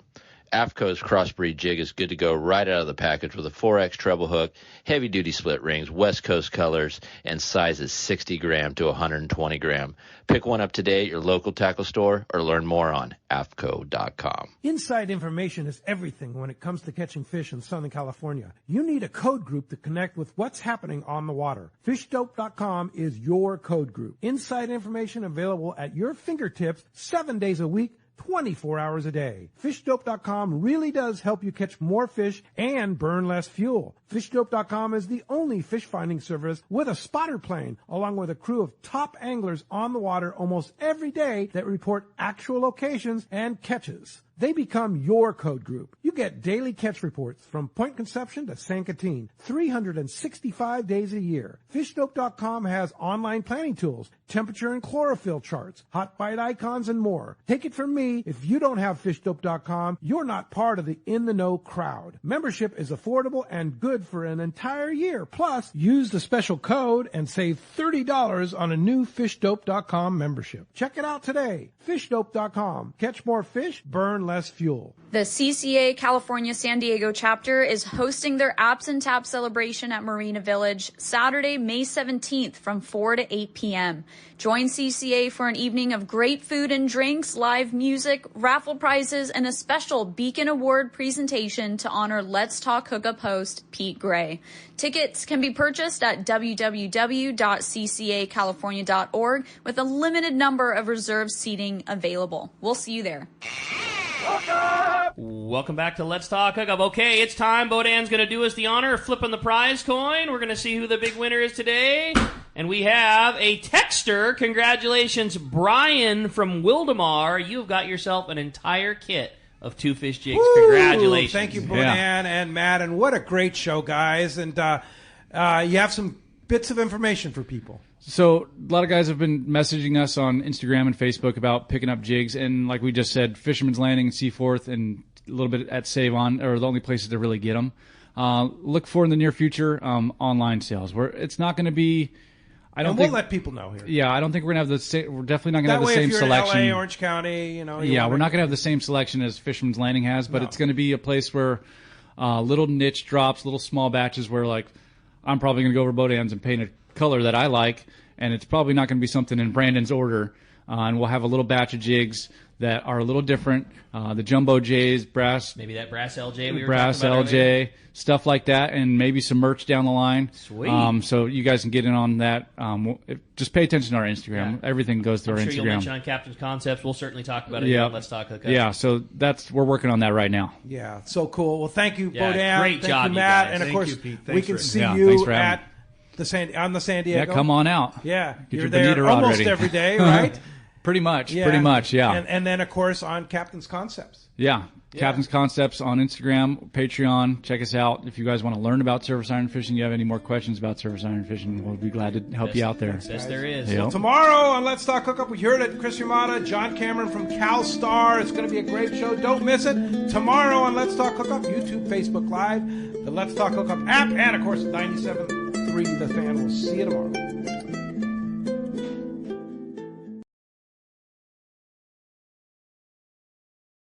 AFCO's crossbreed jig is good to go right out of the package with a 4X treble hook, heavy-duty split rings, West Coast colors, and sizes 60 gram to 120 gram. Pick one up today at your local tackle store or learn more on AFCO.com. Inside information is everything when it comes to catching fish in Southern California. You need a code group to connect with what's happening on the water. FishDope.com is your code group. Inside information available at your fingertips 7 days a week, 24 hours a day. FishDope.com really does help you catch more fish and burn less fuel. FishDope.com is the only fish finding service with a spotter plane, along with a crew of top anglers on the water almost every day that report actual locations and catches. They become your code group. You get daily catch reports from Point Conception to San Catine, 365 days a year. FishDope.com has online planning tools, temperature and chlorophyll charts, hot bite icons, and more. Take it from me, if you don't have FishDope.com, you're not part of the in-the-know crowd. Membership is affordable and good for an entire year. Plus, use the special code and save $30 on a new FishDope.com membership. Check it out today. FishDope.com. Catch more fish, burn less fuel. The CCA California San Diego chapter is hosting their Apps and Taps celebration at Marina Village Saturday, May 17th from 4 to 8 p.m. Join CCA for an evening of great food and drinks, live music, raffle prizes, and a special Beacon Award presentation to honor Let's Talk Hookup host Pete Gray. Tickets can be purchased at www.ccacalifornia.org with a limited number of reserved seating available. We'll see you there. Welcome back to Let's Talk Hookup. Okay, it's time. Bohdan's going to do us the honor of flipping the prize coin. We're going to see who the big winner is today. And we have a texter. Congratulations, Brian from Wildemar. You've got yourself an entire kit of 2 Fish Jigs. Woo! Congratulations. Thank you, Bohdan and Matt. And what a great show, guys. And you have some bits of information for people. So a lot of guys have been messaging us on Instagram and Facebook about picking up jigs, and like we just said, Fisherman's Landing and Seaforth and a little bit at Save On are the only places to really get them. Look for in the near future online sales. It's not going to be. We'll let people know here. Yeah, I don't think we're going to have the same. We're definitely not going to have the same selection. That way, if you're in LA, Orange County, we're not going to have the same selection as Fisherman's Landing has, but it's going to be a place where little niche drops, little small batches where like I'm probably going to go over Bohdan's and paint a color that I like, and it's probably not going to be something in Brandon's order. And we'll have a little batch of jigs that are a little different. The Jumbo J's, brass. Maybe that brass LJ we were brass talking about LJ, earlier. stuff like that, and maybe some merch down the line. Sweet. So you guys can get in on that. Just pay attention to our Instagram. Yeah. Everything goes to I'm our sure Instagram. you'll mention on Captain's Concepts. We'll certainly talk about it here on Let's Talk Hookup. Yeah, so we're working on that right now. Yeah, so cool. Well, thank you, Yeah, Bohdan. great Thank job, you, you Matt. guys. And of Thank course, you, Pete. we Thanks can for- see Yeah, you thanks for at having on the San Diego. Yeah, come on out. Yeah, Get you're your there bonita rod almost ready. every day, right? Pretty much, Yeah. yeah. And then, of course, on Captain's Concepts. Yeah. Captain's Concepts on Instagram, Patreon. Check us out. If you guys want to learn about surface iron fishing, you have any more questions about surface iron fishing, we'll be glad to help you out there. Yes, there is. Yeah. Tomorrow on Let's Talk Hookup, we heard it. Chris Yamada, John Cameron from CalStar. It's going to be a great show. Don't miss it. Tomorrow on Let's Talk Hookup, YouTube, Facebook Live, the Let's Talk Hookup app, and, of course, 97.3 The Fan. We'll see you tomorrow.